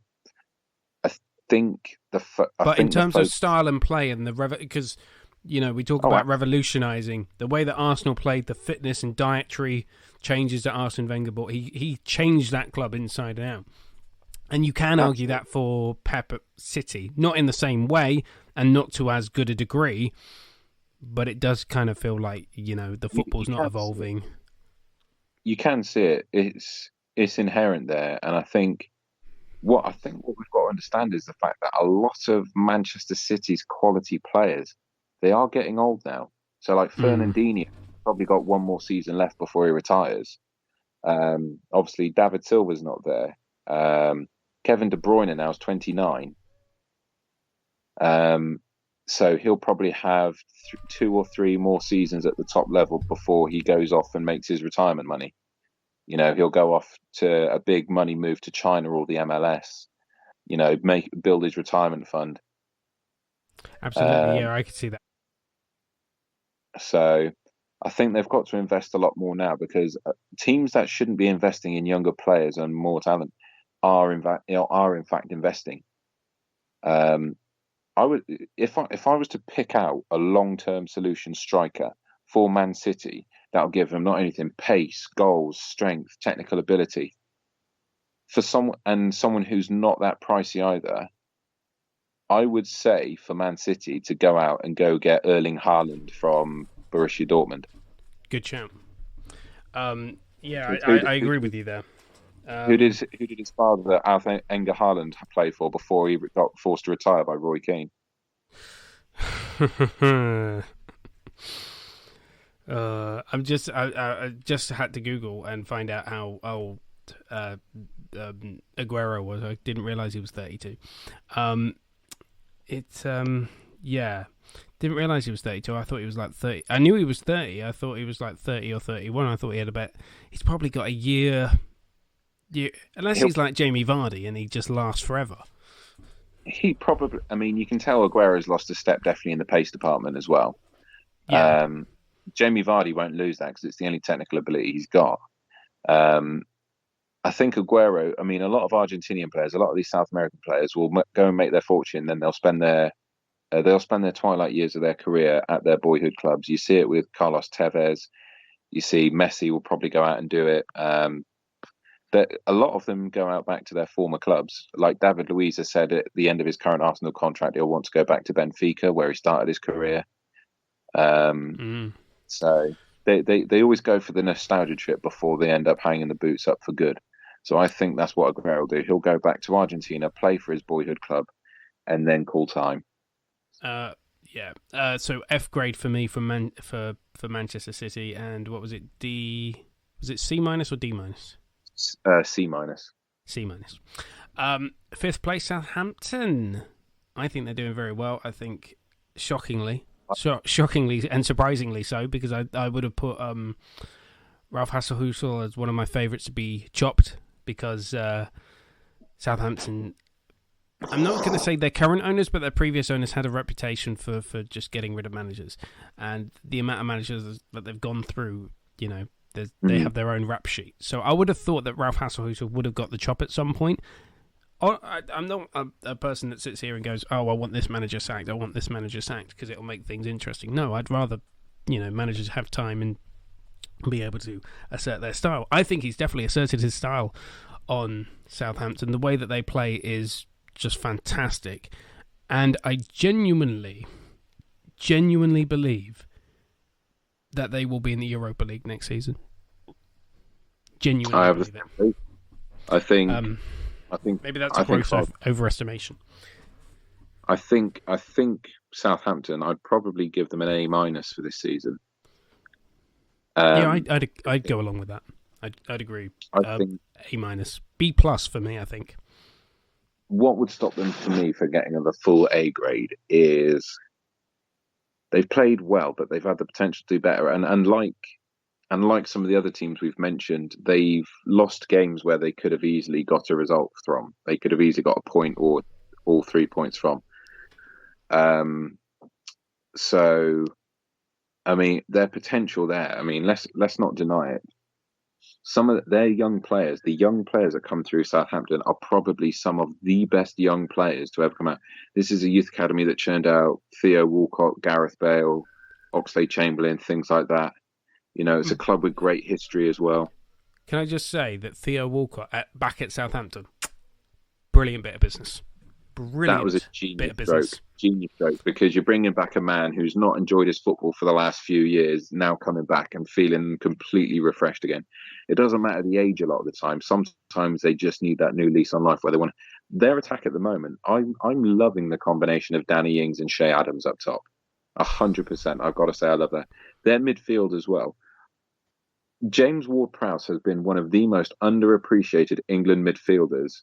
But in terms of style and play and because we talk about revolutionising the way that Arsenal played, the fitness and dietary changes that Arsene Wenger brought. He changed that club inside and out. And you can argue that for Pep at City, not in the same way and not to as good a degree, but it does kind of feel like the football's not evolving. You can see it. It's inherent there, and I think what we've got to understand is the fact that a lot of Manchester City's quality players, they are getting old now. So like Fernandinho probably got one more season left before he retires. Obviously, David Silva's not there. Kevin De Bruyne now is 29. So he'll probably have 2 or 3 more seasons at the top level before he goes off and makes his retirement money. He'll go off to a big money move to China or the MLS. Build his retirement fund. Absolutely, yeah, I could see that. So I think they've got to invest a lot more now, because teams that shouldn't be investing in younger players and more talent are in fact investing. I would, if I was to pick out a long-term solution striker for Man City, that'll give them not anything pace, goals, strength, technical ability. For someone who's not that pricey either, I would say for Man City to go out and go get Erling Haaland from Borussia Dortmund. Good champ. Yeah, I agree with you there. Who did his father, Alf Enger Haaland, play for before he got forced to retire by Roy Keane? I just had to Google and find out how old Aguero was. I didn't realize he was 32. Yeah, didn't realize he was 32. I thought he was like 30. I knew he was 30. I thought he was like 30 or 31. I thought he had a bet. He's probably got a year. Yeah, unless he's like Jamie Vardy and he just lasts forever. He probably. I mean, you can tell Aguero's lost a step definitely in the pace department as well. Yeah. Jamie Vardy won't lose that because it's the only technical ability he's got. I think Aguero. I mean, a lot of Argentinian players, a lot of these South American players will go and make their fortune. Then they'll spend their twilight years of their career at their boyhood clubs. You see it with Carlos Tevez. You see Messi will probably go out and do it. But a lot of them go out back to their former clubs. Like David Luiz has said at the end of his current Arsenal contract, he'll want to go back to Benfica, where he started his career. So they always go for the nostalgia trip before they end up hanging the boots up for good. So I think that's what Aguero will do. He'll go back to Argentina, play for his boyhood club, and then call time. Yeah. So F grade for me for Manchester City, and what was it? Was it C- or D-? C-. C-. Fifth place, Southampton. I think they're doing very well. I think shockingly and surprisingly so, because I would have put Ralph Hasenhüttl as one of my favourites to be chopped, because Southampton, I'm not going to say their current owners, but their previous owners had a reputation for just getting rid of managers, and the amount of managers that they've gone through, they have their own rap sheet. So I would have thought that Ralph Hasenhüttl would have got the chop at some point. I'm not a person that sits here and goes, "Oh, I want this manager sacked. I want this manager sacked," because it'll make things interesting. No, I'd rather, managers have time and be able to assert their style. I think he's definitely asserted his style on Southampton. The way that they play is just fantastic, and I genuinely believe that they will be in the Europa League next season. Genuinely, I think maybe that's a gross overestimation. I think Southampton, I'd probably give them an A- for this season. Yeah, I'd go along with that. I'd agree. I think A-, B+ for me, I think. what would stop them for me for getting the full A grade is they've played well, but they've had the potential to do better. And unlike some of the other teams we've mentioned, they've lost games where they could have easily got a result from. They could have easily got a point or all 3 points from. So, I mean, their potential there. I mean, let's not deny it. Some of their young players, the young players that come through Southampton, are probably some of the best young players to ever come out. This is a youth academy that churned out Theo Walcott, Gareth Bale, Oxlade-Chamberlain, things like that. You know, it's a club with great history as well. Can I just say that Theo Walcott back at Southampton, brilliant bit of business. Brilliant. That was a genius stroke, because you're bringing back a man who's not enjoyed his football for the last few years, now coming back and feeling completely refreshed again. It doesn't matter the age a lot of the time. Sometimes they just need that new lease on life where they want their attack at the moment. I'm loving the combination of Danny Ings and Shea Adams up top. 100%. I've got to say I love that. Their midfield as well. James Ward-Prowse has been one of the most underappreciated England midfielders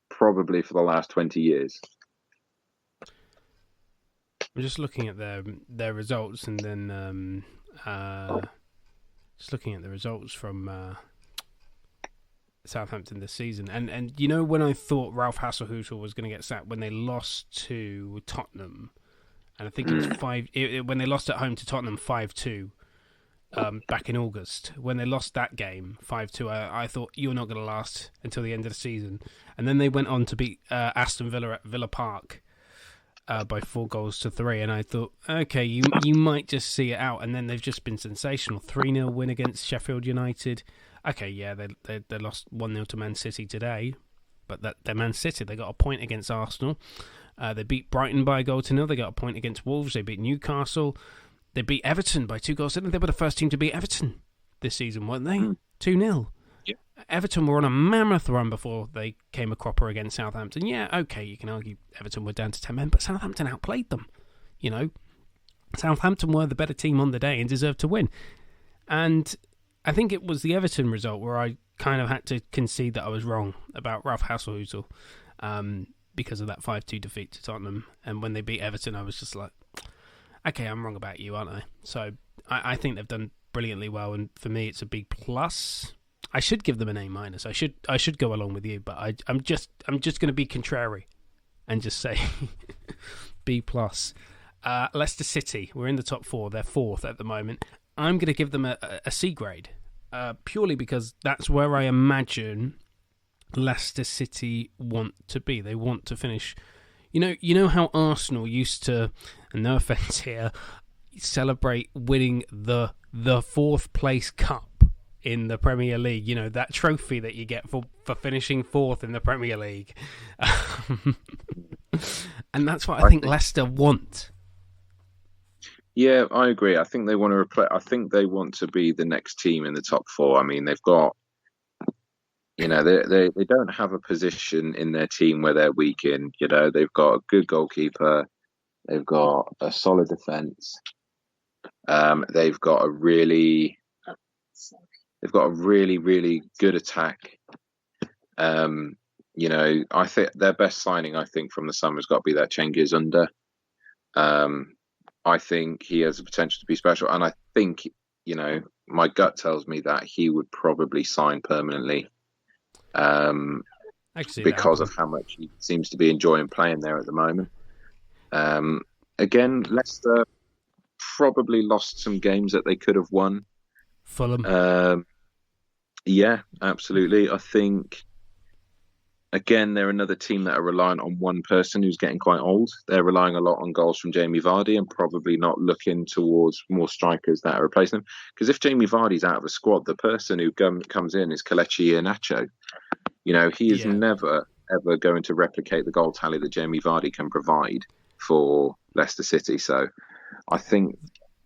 probably for the last 20 years. I'm just looking at their results, and then just looking at the results from Southampton this season. And you know, when I thought Ralph Hasenhüttl was going to get sacked when they lost to Tottenham, and I think it was when they lost at home to Tottenham 5-2. Back in August, when they lost that game 5-2, I thought you're not going to last until the end of the season. And then they went on to beat Aston Villa at Villa Park by 4-3, and I thought, okay, you might just see it out. And then they've just been sensational. 3-0 win against Sheffield United. Okay, yeah, they lost 1-0 to Man City today, but they're Man City. They got a point against Arsenal. They beat Brighton by 1-0. They got a point against Wolves. They beat Newcastle. They beat Everton by 2 goals. They were the first team to beat Everton this season, weren't they? 2-0. Yeah. Everton were on a mammoth run before they came a cropper against Southampton. Yeah, okay, you can argue Everton were down to 10 men, but Southampton outplayed them. You know, Southampton were the better team on the day and deserved to win. And I think it was the Everton result where I kind of had to concede that I was wrong about Ralph Hasenhüttl because of that 5-2 defeat to Tottenham. And when they beat Everton, I was just like, okay, I'm wrong about you, aren't I? So I think they've done brilliantly well, and for me, it's a B+. I should give them an A-. I should go along with you, but I'm just going to be contrary and just say B+. Leicester City, we're in the top 4. They're 4th at the moment. I'm going to give them a C grade, purely because that's where I imagine Leicester City want to be. They want to finish. You know how Arsenal used to, and no offence here, celebrate winning the 4th place cup in the Premier League. You know, that trophy that you get for finishing 4th in the Premier League. And that's what I think Leicester want. Yeah, I agree. I think they want to replace. I think they want to be the next team in the top 4. I mean, they've got, you know, they don't have a position in their team where they're weak in. You know, they've got a good goalkeeper, they've got a solid defense, they've got a really good attack. You know, I think their best signing, I think, from the summer has got to be that Cengiz Under. I think he has the potential to be special, and I think, you know, my gut tells me that he would probably sign permanently. Because of how much he seems to be enjoying playing there at the moment. Again, Leicester probably lost some games that they could have won. Fulham. Yeah, absolutely. I think, again, they're another team that are reliant on one person who's getting quite old. They're relying a lot on goals from Jamie Vardy and probably not looking towards more strikers that are replacing them. Because if Jamie Vardy's out of a squad, the person who comes in is Kelechi Iheanacho. You know, he is never, ever going to replicate the goal tally that Jamie Vardy can provide for Leicester City. So I think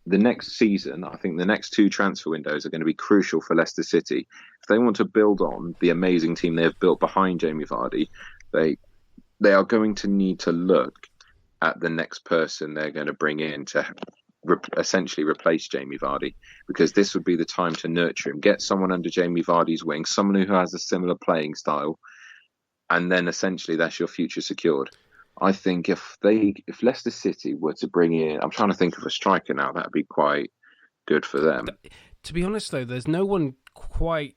the next season, I think the next 2 transfer windows are going to be crucial for Leicester City. If they want to build on the amazing team they have built behind Jamie Vardy, they are going to need to look at the next person they're going to bring in to essentially replace Jamie Vardy, because this would be the time to nurture him, get someone under Jamie Vardy's wing, someone who has a similar playing style, and then essentially that's your future secured. I think if Leicester City were to bring in, I'm trying to think of a striker now, that'd be quite good for them. To be honest, though, there's no one quite,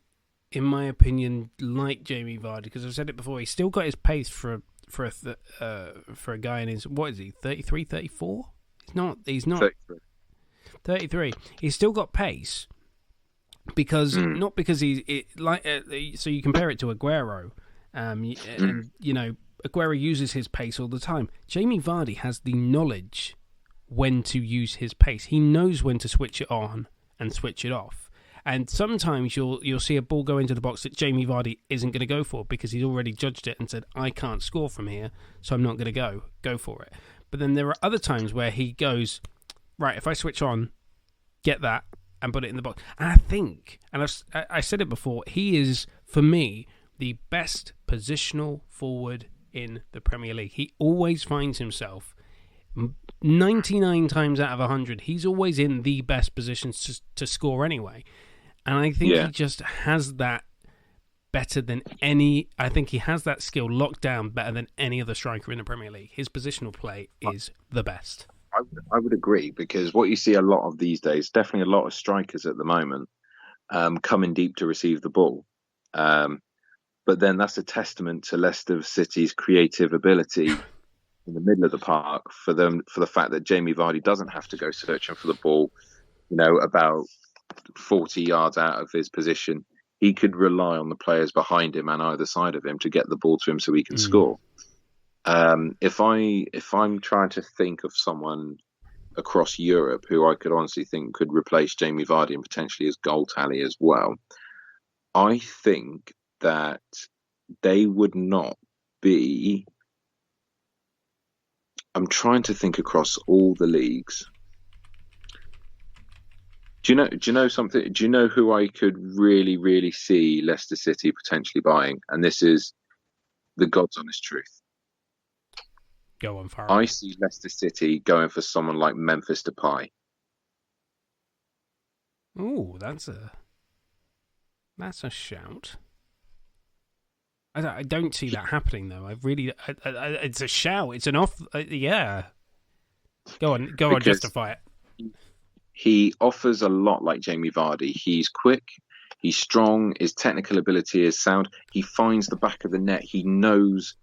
in my opinion, like Jamie Vardy, because I've said it before. He's still got his pace for a guy in his, what is he, 33, 34? He's not 33. He's still got pace because not because so you compare it to Aguero, and Aguero uses his pace all the time. Jamie Vardy has the knowledge when to use his pace. He knows when to switch it on and switch it off. And sometimes you'll see a ball go into the box that Jamie Vardy isn't going to go for because he's already judged it and said, I can't score from here, so I'm not going to go for it. But then there are other times where he goes, right, if I switch on, get that, and put it in the box. And I think, and I said it before, he is, for me, the best positional forward in the Premier League. He always finds himself 99 times out of 100, he's always in the best positions to score anyway. And I think he just has that better than any. I think he has that skill locked down better than any other striker in the Premier League. His positional play is the best. I would agree, because what you see a lot of these days, definitely a lot of strikers at the moment, coming deep to receive the ball. But then that's a testament to Leicester City's creative ability in the middle of the park for the fact that Jamie Vardy doesn't have to go searching for the ball, about 40 yards out of his position. He could rely on the players behind him and either side of him to get the ball to him so he can score. If I'm trying to think of someone across Europe who I could honestly think could replace Jamie Vardy and potentially his goal tally as well, I think that they would not be. I'm trying to think across all the leagues. Do you know something? Do you know who I could really, really see Leicester City potentially buying? And this is the God's honest truth. Go on, Farrell. I see Leicester City going for someone like Memphis Depay. Ooh, that's a shout. I don't see that happening though. It's a shout. It's an off. Yeah. Go on, justify it. He offers a lot like Jamie Vardy. He's quick, he's strong, his technical ability is sound. He finds the back of the net. He knows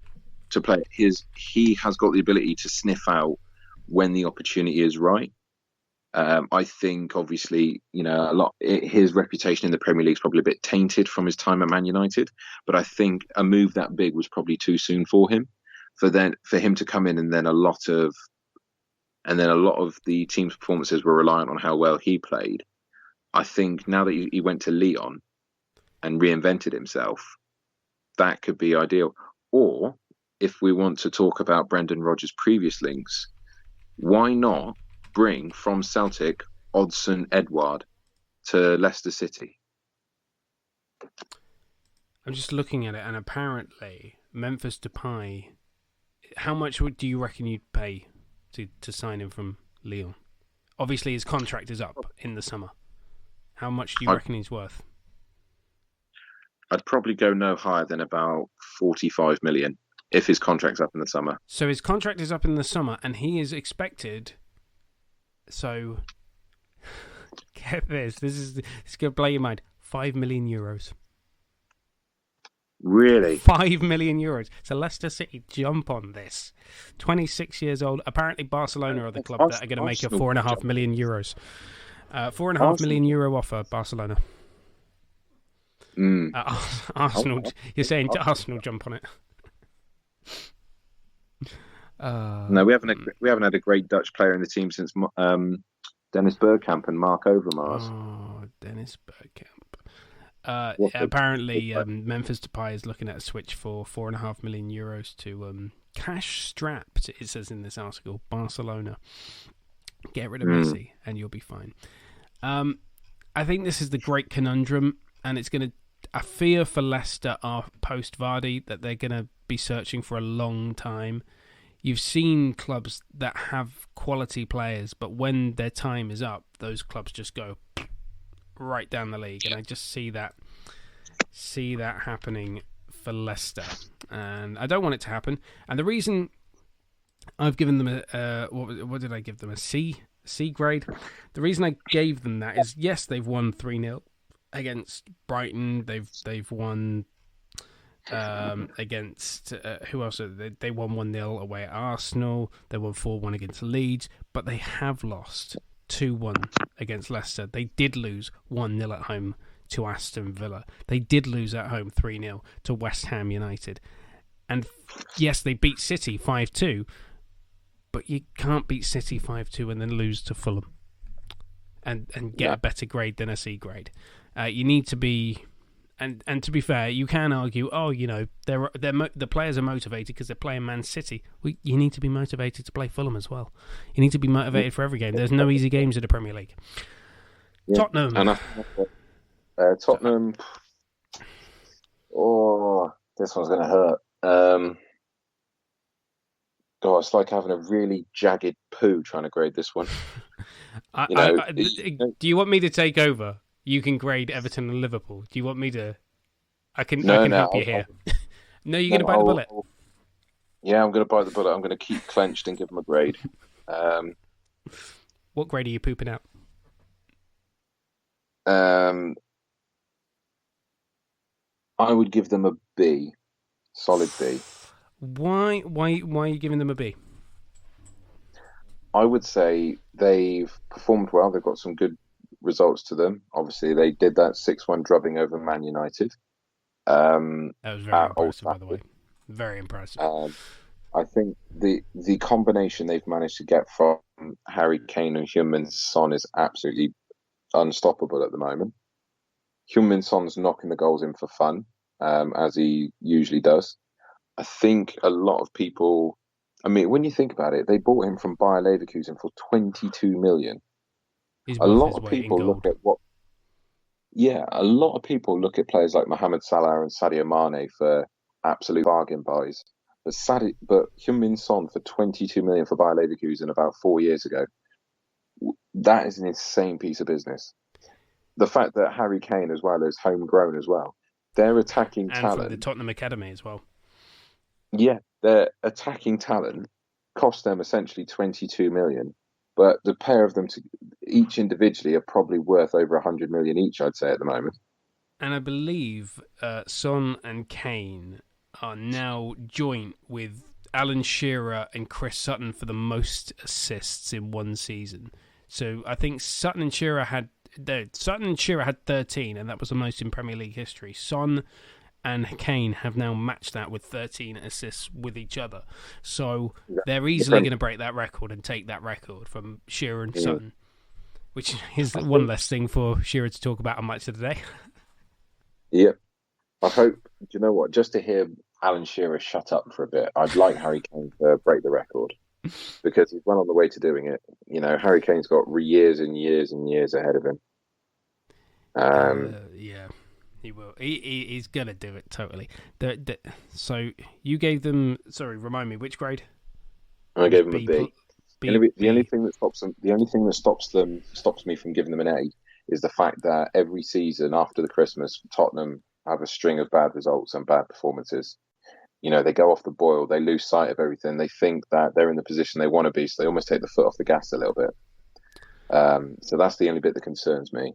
to play. He has got the ability to sniff out when the opportunity is right. I think, obviously, his reputation in the Premier League is probably a bit tainted from his time at Man United. But I think a move that big was probably too soon for him. For him to come in and then a lot of the team's performances were reliant on how well he played. I think now that he went to Lyon and reinvented himself, that could be ideal. Or if we want to talk about Brendan Rodgers' previous links, why not bring from Celtic Odsonne Edouard to Leicester City? I'm just looking at it, and apparently Memphis Depay, how much do you reckon you'd pay to sign him from Lyon? Obviously his contract is up in the summer. How much do you reckon he's worth? I'd probably go no higher than about 45 million if his contract's up in the summer. So his contract is up in the summer and he is expected. So get this is going to blow your mind. 5 million euros. Really? 5 million euros. So Leicester City jump on this. 26 years old. Apparently Barcelona are the club that are going to make a 4.5 million euros. 4.5 million euro offer, Barcelona. Arsenal. You're saying to Arsenal jump on it? No, we haven't had a great Dutch player in the team since Dennis Bergkamp and Mark Overmars. Oh, Dennis Bergkamp. Apparently, Memphis Depay is looking at a switch for 4.5 million euros to cash strapped. It says in this article, Barcelona. Get rid of Messi, and you'll be fine. I think this is the great conundrum, and it's going to. I fear for Leicester post Vardy that they're going to be searching for a long time. you've seen clubs that have quality players, but when their time is up, those clubs just go right down the league, and I just see that happening for Leicester, and I don't want it to happen. And the reason I've given them a what did I give them, a C grade? The reason I gave them that is, yes, they've won 3-0 against Brighton. They've won against who else? They won 1-0 away at Arsenal. They won 4-1 against Leeds, but they have lost 2-1 against Leicester. They did lose 1-0 at home to Aston Villa. They did lose at home 3-0 to West Ham United. And yes, they beat City 5-2, but you can't beat City 5-2 and then lose to Fulham and get a better grade than a C grade. You need to be, and to be fair, you can argue, the players are motivated because they're playing Man City. You need to be motivated to play Fulham as well. You need to be motivated for every game. There's no easy games in the Premier League. Yeah. Tottenham. And Tottenham. Oh, this one's going to hurt. God, it's like having a really jagged poo trying to grade this one. Do you want me to take over? You can grade Everton and Liverpool. Do you want me to? I can help you here. No, you're going to bite the bullet. Yeah, I'm going to bite the bullet. I'm going to keep clenched and give them a grade. What grade are you pooping out? I would give them a B, solid B. Why are you giving them a B? I would say they've performed well. They've got some good results to them. Obviously, they did that 6-1 drubbing over Man United. That was very impressive, by the way. Very impressive. I think the combination they've managed to get from Harry Kane and Heung-min Son is absolutely unstoppable at the moment. Heung-min Son's knocking the goals in for fun, as he usually does. I think a lot of people, when you think about it, they bought him from Bayer Leverkusen for 22 million. A lot of people look at players like Mohamed Salah and Sadio Mane for absolute bargain buys. But Heung-min Son for 22 million for Bayer Leverkusen about 4 years ago, that is an insane piece of business. The fact that Harry Kane as well is homegrown as well, their attacking talent, from the Tottenham Academy as well. Yeah, their attacking talent cost them essentially 22 million, but the pair of them each individually are probably worth over 100 million each, I'd say, at the moment. And I believe Son and Kane are now joint with Alan Shearer and Chris Sutton for the most assists in one season. So I think Sutton and Shearer had 13, and that was the most in Premier League history. Son and Kane have now matched that with 13 assists with each other. So they're easily going to break that record and take that record from Shearer and Sutton, which is one less thing for Shearer to talk about on Match of the Day. Yeah. I hope, do you know what, just to hear Alan Shearer shut up for a bit, I'd like Harry Kane to break the record because he's well on the way to doing it. Harry Kane's got years and years and years ahead of him. Yeah. He will. He's going to do it, totally. So you gave them... Sorry, remind me, which grade? I gave them a B. The only thing that stops me from giving them an A is the fact that every season after the Christmas, Tottenham have a string of bad results and bad performances. They go off the boil, they lose sight of everything. They think that they're in the position they want to be, so they almost take the foot off the gas a little bit. So that's the only bit that concerns me.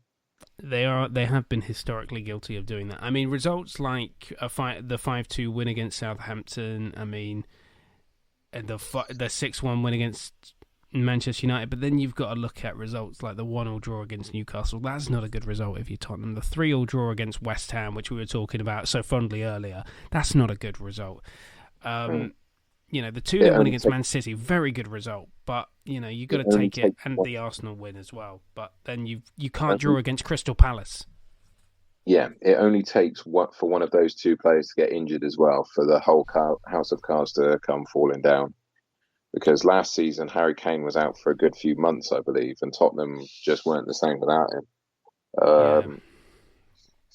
They have been historically guilty of doing that. Results like the 5-2 win against Southampton, and the 6-1 win against Manchester United, but then you've got to look at results like the 1-1 draw against Newcastle. That's not a good result if you're Tottenham. The 3-3 draw against West Ham, which we were talking about so fondly earlier, that's not a good result. The 2-0 win against Man City, very good result, but you've got to take it, and the Arsenal win as well. But then you can't draw against Crystal Palace. Yeah, it only takes for one of those two players to get injured as well for the whole house of cards to come falling down. Because last season, Harry Kane was out for a good few months, I believe, and Tottenham just weren't the same without him.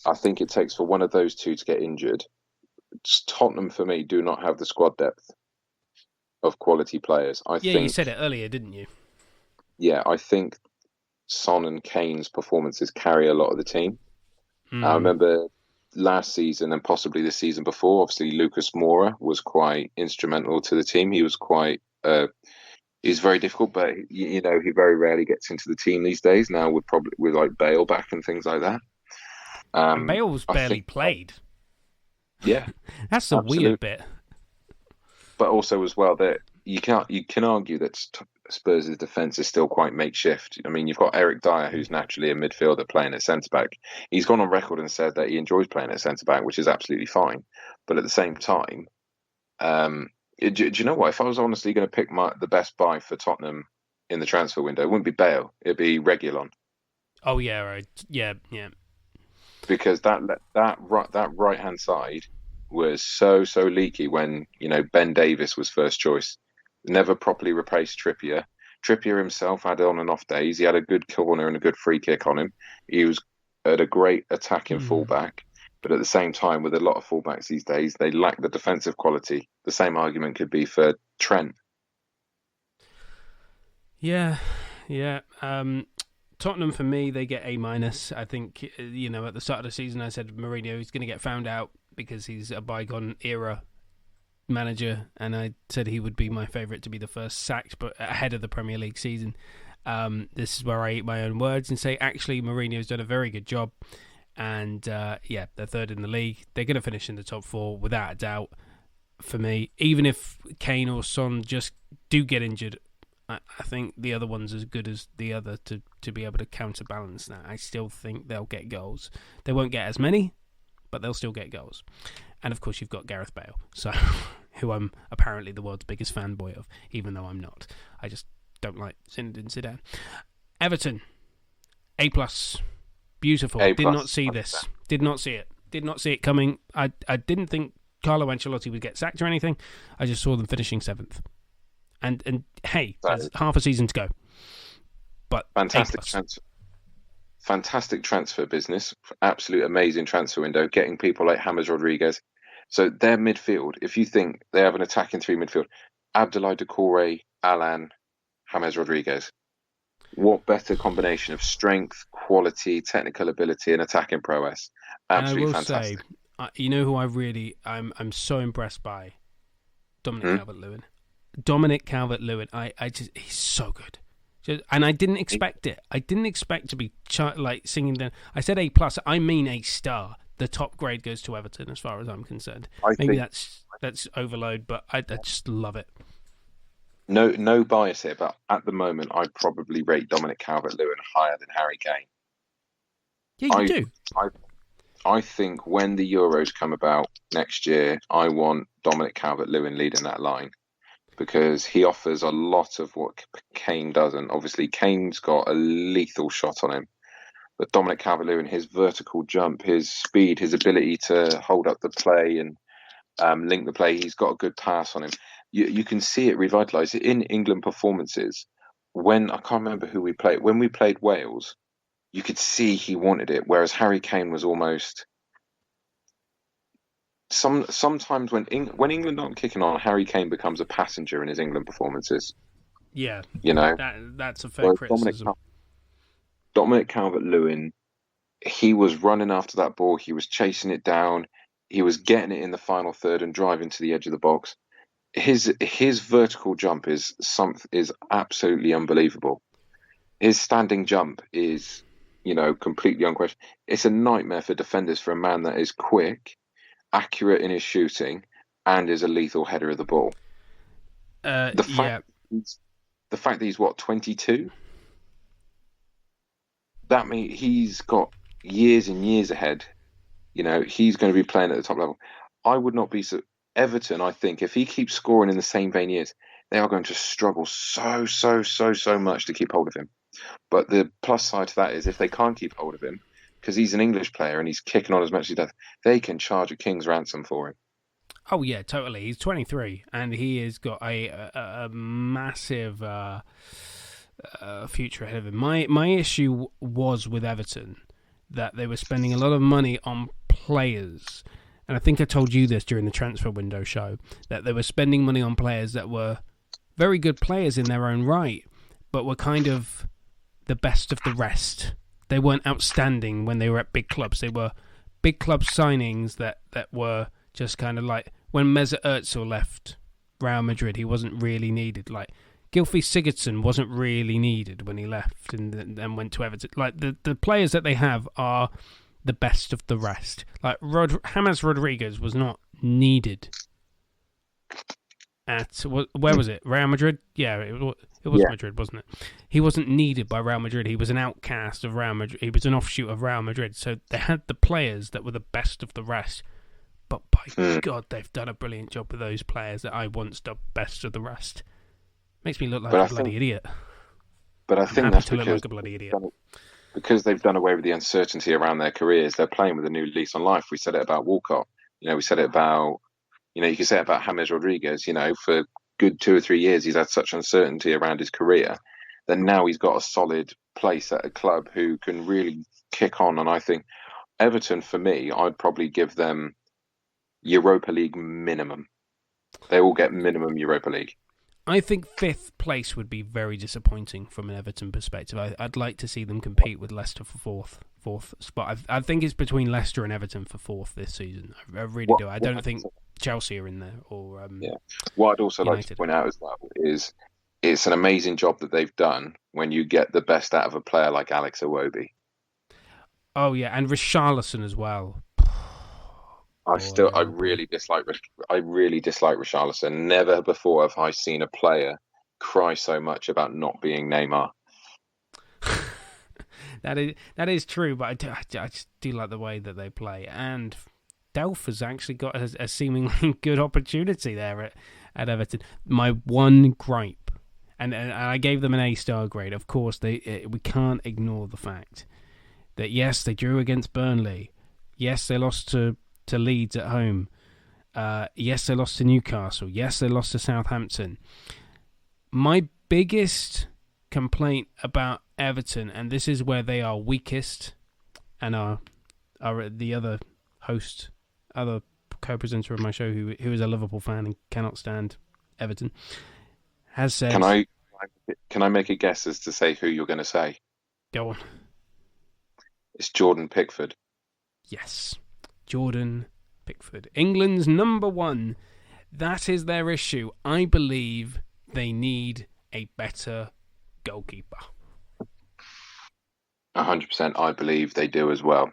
I think it takes for one of those two to get injured. Tottenham, for me, do not have the squad depth. of quality players. You said it earlier, didn't you? Yeah, I think Son and Kane's performances carry a lot of the team. I remember last season and possibly the season before, obviously Lucas Moura was quite instrumental to the team. He was quite he's very difficult, but he very rarely gets into the team these days now with like Bale back and things like that. And Bale's barely played. Yeah. That's the weird bit. But also as well that you can argue that Spurs' defence is still quite makeshift. I mean, you've got Eric Dyer, who's naturally a midfielder playing at centre-back. He's gone on record and said that he enjoys playing at centre-back, which is absolutely fine. But at the same time, do you know what? If I was honestly going to pick the best buy for Tottenham in the transfer window, it wouldn't be Bale. It'd be Reguilon. Oh, yeah, right. Yeah. Because that right-hand side was so leaky when, Ben Davies was first choice. Never properly replaced Trippier. Trippier himself had on and off days. He had a good corner and a good free kick on him. He was at a great attacking fullback. But at the same time, with a lot of fullbacks these days, they lack the defensive quality. The same argument could be for Trent. Yeah. Tottenham, for me, they get A-. I think, at the start of the season, I said Mourinho is going to get found out because he's a bygone era manager, and I said he would be my favourite to be the first sacked, but ahead of the Premier League season. This is where I eat my own words and say, actually, Mourinho's done a very good job. And, they're third in the league. They're going to finish in the top four, without a doubt, for me. Even if Kane or Son just do get injured, I think the other one's as good as the other to be able to counterbalance that. I still think they'll get goals. They won't get as many, but they'll still get goals. And, of course, you've got Gareth Bale, who I'm apparently the world's biggest fanboy of, even though I'm not. I just don't like Zinedine Zidane. Everton, A+. Beautiful. A+. Did not see this. Did not see it. Did not see it coming. I didn't think Carlo Ancelotti would get sacked or anything. I just saw them finishing 7th. And hey, there's half a season to go. But fantastic transfer business. Absolute amazing transfer window. Getting people like James Rodriguez. So their midfield, if you think they have an attacking 3 midfield, Abdoulaye Doucouré, Alan, James Rodriguez. What better combination of strength, quality, technical ability, and attacking prowess? Absolutely fantastic. Say, you know who I'm so impressed by? Dominic Calvert-Lewin. Dominic Calvert-Lewin. He's so good. And I didn't expect it. I didn't expect to be singing down. I said A+. I mean A star. The top grade goes to Everton, as far as I'm concerned. Maybe that's overload, but I just love it. No bias here, but at the moment, I'd probably rate Dominic Calvert-Lewin higher than Harry Kane. Yeah, you do. I think when the Euros come about next year, I want Dominic Calvert-Lewin leading that line because he offers a lot of what Kane doesn't. Obviously, Kane's got a lethal shot on him, but Dominic Calvert-Lewin, his vertical jump, his speed, his ability to hold up the play and link the play, he's got a good pass on him. You can see it revitalised in England performances. When I can't remember who we played. When we played Wales, you could see he wanted it. Whereas Harry Kane was almost sometimes when England aren't kicking on, Harry Kane becomes a passenger in his England performances. Yeah, that's a fair criticism. Dominic Calvert-Lewin, he was running after that ball. He was chasing it down. He was getting it in the final third and driving to the edge of the box. His vertical jump is absolutely unbelievable. His standing jump is, completely unquestioned. It's a nightmare for defenders for a man that is quick, accurate in his shooting, and is a lethal header of the ball. The fact that he's 22, that means he's got years and years ahead. He's going to be playing at the top level. I would not be so. Everton, I think, if he keeps scoring in the same vein he is, they are going to struggle so much to keep hold of him. But the plus side to that is if they can't keep hold of him, because he's an English player and he's kicking on as much as he does, they can charge a king's ransom for him. Oh, yeah, totally. He's 23, and he has got a massive future ahead of him. My issue was with Everton that they were spending a lot of money on players. And I think I told you this during the transfer window show, that they were spending money on players that were very good players in their own right, but were kind of the best of the rest. They weren't outstanding when they were at big clubs. They were big club signings that were just kind of like when Mesut Ozil left Real Madrid, he wasn't really needed. Like Gylfi Sigurdsson wasn't really needed when he left and then went to Everton. Like the players that they have are the best of the rest. Like James Rodriguez was not needed at where was it? Real Madrid? Yeah, it was Madrid, wasn't it? He wasn't needed by Real Madrid. He was an outcast of Real Madrid. He was an offshoot of Real Madrid. So they had the players that were the best of the rest. But by God, they've done a brilliant job with those players that I once dubbed best of the rest. Makes me look like a bloody idiot. But I think that's because like a bloody idiot. Because they've done away with the uncertainty around their careers. They're playing with a new lease on life. We said it about Walcott. We said it about, you can say it about James Rodriguez. For good 2 or 3 years, he's had such uncertainty around his career that now he's got a solid place at a club who can really kick on. And I think Everton, for me, I'd probably give them Europa League minimum. They all get minimum Europa League. I think 5th place would be very disappointing from an Everton perspective. I'd like to see them compete with Leicester for fourth spot. I think it's between Leicester and Everton for 4th this season. I really do. I don't think Chelsea are in there. Or What I'd also like to point out as well is it's an amazing job that they've done when you get the best out of a player like Alex Iwobi. Oh yeah, and Richarlison as well. I really dislike Richarlison. Never before have I seen a player cry so much about not being Neymar. that is true, but I just do like the way that they play. And Delph has actually got a seemingly good opportunity there at Everton. My one gripe, and I gave them an A-star grade. Of course, we can't ignore the fact that yes, they drew against Burnley. Yes, they lost to Leeds at home. Yes, they lost to Newcastle. Yes, they lost to Southampton. My biggest complaint about Everton, and this is where they are weakest, and are the other co-presenter of my show who is a Liverpool fan and cannot stand Everton, has said... Can I make a guess as to say who you're going to say? Go on. It's Jordan Pickford. Yes. Jordan Pickford. England's number 1. That is their issue. I believe they need a better goalkeeper. 100%. I believe they do as well.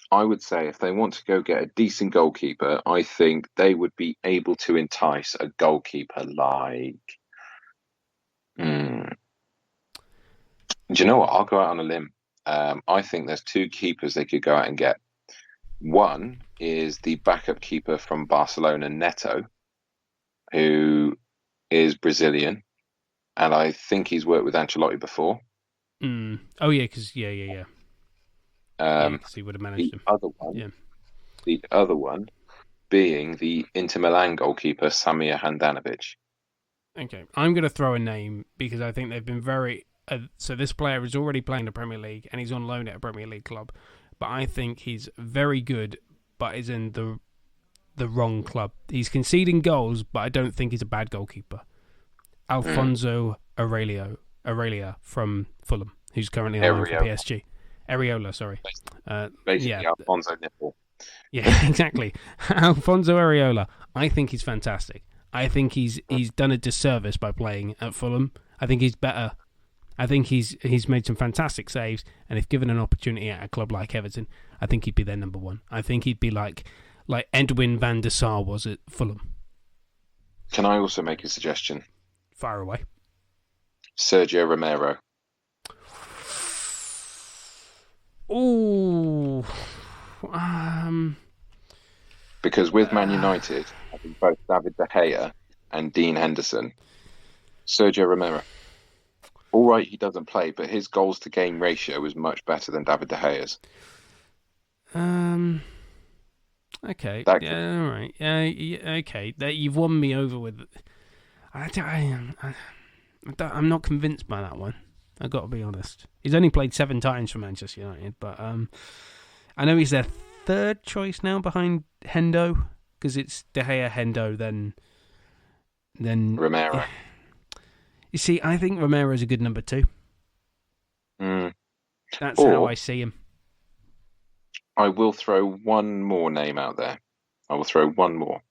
I would say if they want to go get a decent goalkeeper, I think they would be able to entice a goalkeeper like... Do you know what? I'll go out on a limb. I think there's 2 keepers they could go out and get. One is the backup keeper from Barcelona, Neto, who is Brazilian, and I think he's worked with Ancelotti before. Oh yeah, because yeah. Because he would have managed him. The other one being the Inter Milan goalkeeper, Samir Handanovic. Okay, I'm going to throw a name because I think they've been very... so this player is already playing the Premier League and he's on loan at a Premier League club. But I think he's very good, but is in the wrong club. He's conceding goals, but I don't think he's a bad goalkeeper. Alfonso Areola from Fulham, who's currently on loan for PSG. Areola, sorry. Basically, Alfonso Nipple. Yeah, exactly. Alfonso Areola. I think he's fantastic. I think he's done a disservice by playing at Fulham. I think he's better. I think he's made some fantastic saves, and if given an opportunity at a club like Everton, I think he'd be their number 1. I think he'd be like Edwin van der Sar was at Fulham. Can I also make a suggestion? Fire away. Sergio Romero. Ooh. Because with Man United, I think both David De Gea and Dean Henderson, Sergio Romero. All right, he doesn't play, but his goals to game ratio is much better than David De Gea's. Okay. All right. Okay. You've won me over with. I'm not convinced by that one. I've got to be honest. He's only played 7 times for Manchester United, but I know he's their 3rd choice now behind Hendo, because it's De Gea, Hendo, then Romero. You see, I think Romero's a good number 2. That's how I see him. I will throw one more name out there. I will throw one more.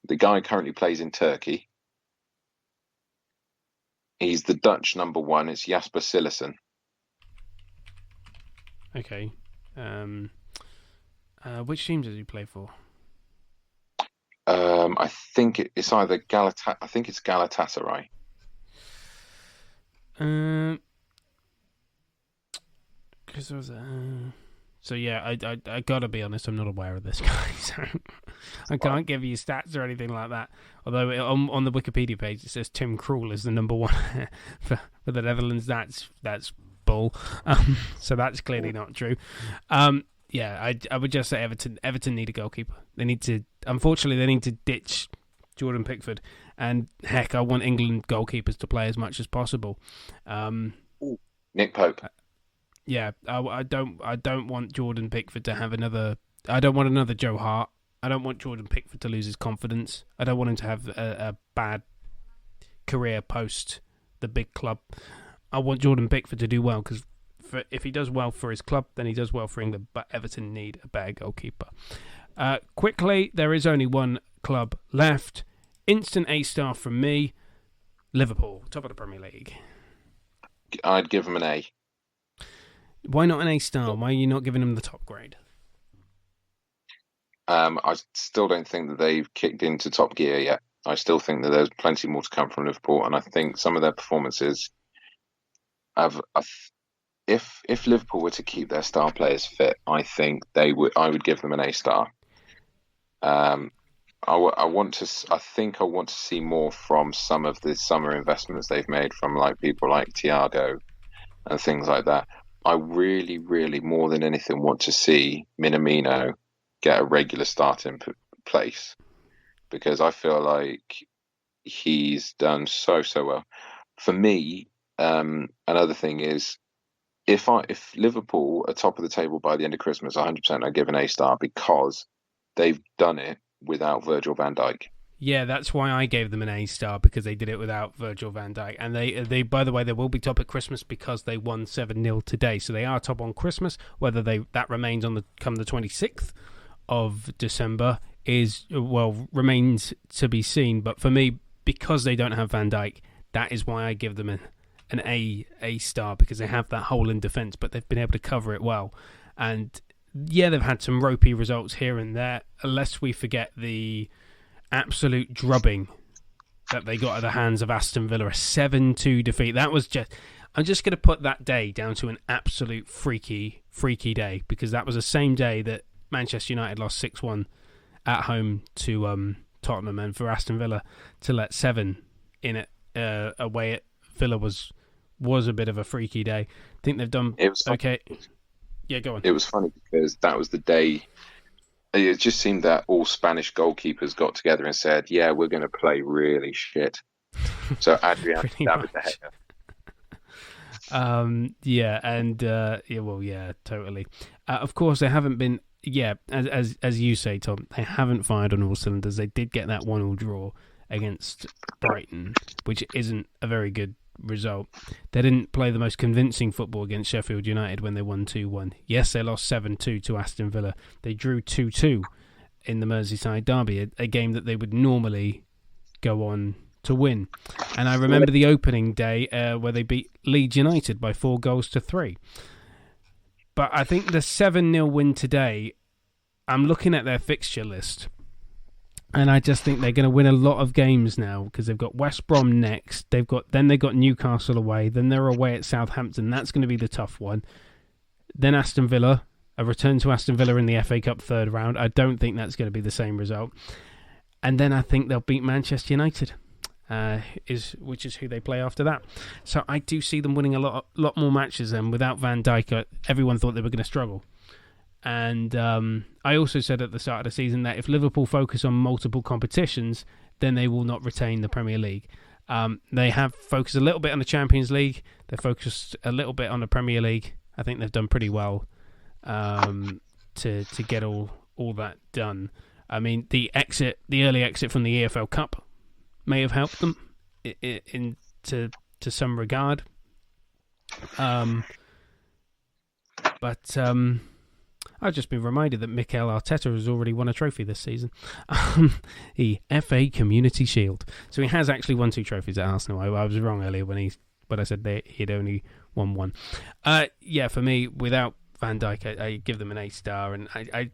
The guy currently plays in Turkey. He's the Dutch number 1. It's Jasper Cillessen. Okay. Which team does he play for? I think it's either I think it's Galatasaray. Because there was so yeah, I gotta be honest, I'm not aware of this guy, so I can't give you stats or anything like that. Although on the Wikipedia page it says Tim Krul is the number 1 for the Netherlands. That's bull. So that's clearly not true. Yeah, I would just say Everton need a goalkeeper. Unfortunately, they need to ditch Jordan Pickford, and heck, I want England goalkeepers to play as much as possible. Nick Pope. Yeah, I don't want Jordan Pickford to have another. I don't want another Joe Hart. I don't want Jordan Pickford to lose his confidence. I don't want him to have a bad career post the big club. I want Jordan Pickford to do well, because if he does well for his club, then he does well for England. But Everton need a better goalkeeper. Quickly, there is only one club left. Instant A-star from me. Liverpool, top of the Premier League. I'd give him an A. Why not an A-star? Why are you not giving him the top grade? I still don't think that they've kicked into top gear yet. I still think that there's plenty more to come from Liverpool, and I think some of their performances if Liverpool were to keep their star players fit, I think I would give them an A-star. I want to see more from some of the summer investments they've made from people like Thiago and things like that. I really, really, more than anything, want to see Minamino get a regular starting place, because I feel like he's done so well. For me, another thing is, if Liverpool are top of the table by the end of Christmas, 100% I give an A-star, because they've done it without Virgil van Dijk. Yeah, that's why I gave them an A-star, because they did it without Virgil van Dijk. And they by the way, they will be top at Christmas because they won 7-0 today. So they are top on Christmas. Whether that remains come the 26th of December remains to be seen. But for me, because they don't have Van Dijk, that is why I give them an A-star, because they have that hole in defence, but they've been able to cover it well. And yeah, they've had some ropey results here and there, unless we forget the absolute drubbing that they got at the hands of Aston Villa, a 7-2 defeat. That was I'm just going to put that day down to an absolute freaky day, because that was the same day that Manchester United lost 6-1 at home to Tottenham, and for Aston Villa to let 7 in it away at Villa was a bit of a freaky day. I think they've done okay. Yeah, go on. It was funny because that was the day. It just seemed that all Spanish goalkeepers got together and said, "Yeah, we're going to play really shit." So Adrian David De Gea. Totally. Of course, they haven't been. Yeah, as you say, Tom, they haven't fired on all cylinders. They did get that 1-1 draw against Brighton, which isn't a very good result. They didn't play the most convincing football against Sheffield United when they won 2-1. Yes, they lost 7-2 to Aston Villa. They drew 2-2 in the Merseyside derby, a game that they would normally go on to win. And I remember the opening day where they beat Leeds United by 4-3. But I think the 7-0 win today, I'm looking at their fixture list, and I just think they're going to win a lot of games now, because they've got West Brom next. They've got Newcastle away. Then they're away at Southampton. That's going to be the tough one. Then Aston Villa, a return to Aston Villa in the FA Cup third round. I don't think that's going to be the same result. And then I think they'll beat Manchester United, which is who they play after that. So I do see them winning a lot more matches. And without Van Dijk, everyone thought they were going to struggle. And I also said at the start of the season that if Liverpool focus on multiple competitions, then they will not retain the Premier League. They have focused a little bit on the Champions League. They've focused a little bit on the Premier League. I think they've done pretty well to get all that done. I mean, the early exit from the EFL Cup may have helped them into some regard. But I've just been reminded that Mikel Arteta has already won a trophy this season. The FA Community Shield. So he has actually won 2 trophies at Arsenal. I was wrong earlier when I said he'd only won 1. For me, without Van Dijk, I give them an A star, and I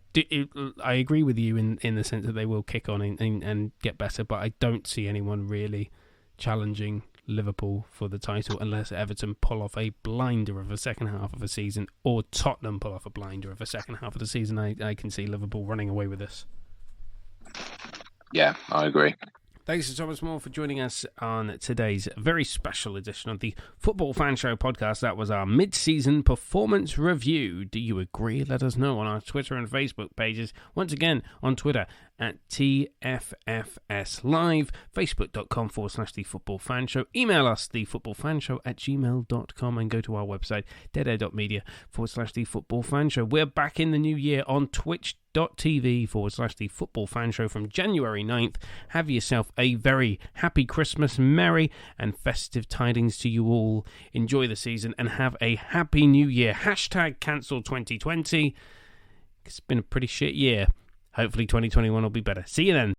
agree with you in the sense that they will kick on and get better, but I don't see anyone really challenging Liverpool for the title unless Everton pull off a blinder of a second half of a season, or Tottenham pull off a blinder of a second half of the season. I can see Liverpool running away with this. Yeah, I agree. Thanks to Thomas Moore for joining us on today's very special edition of the Football Fan Show podcast. That was our mid-season performance review. Do you agree? Let us know on our Twitter and Facebook pages. Once again, on Twitter at TFFS Live, Facebook.com/The Football Fan Show. Email us, thefootballfanshow@gmail.com, and go to our website, deadair.media/The Football Fan Show. We're back in the new year on twitch.tv/The Football Fan Show from January 9th. Have yourself a very happy Christmas, merry and festive tidings to you all. Enjoy the season and have a happy new year. #cancel 2020. It's been a pretty shit year. Hopefully 2021 will be better. See you then.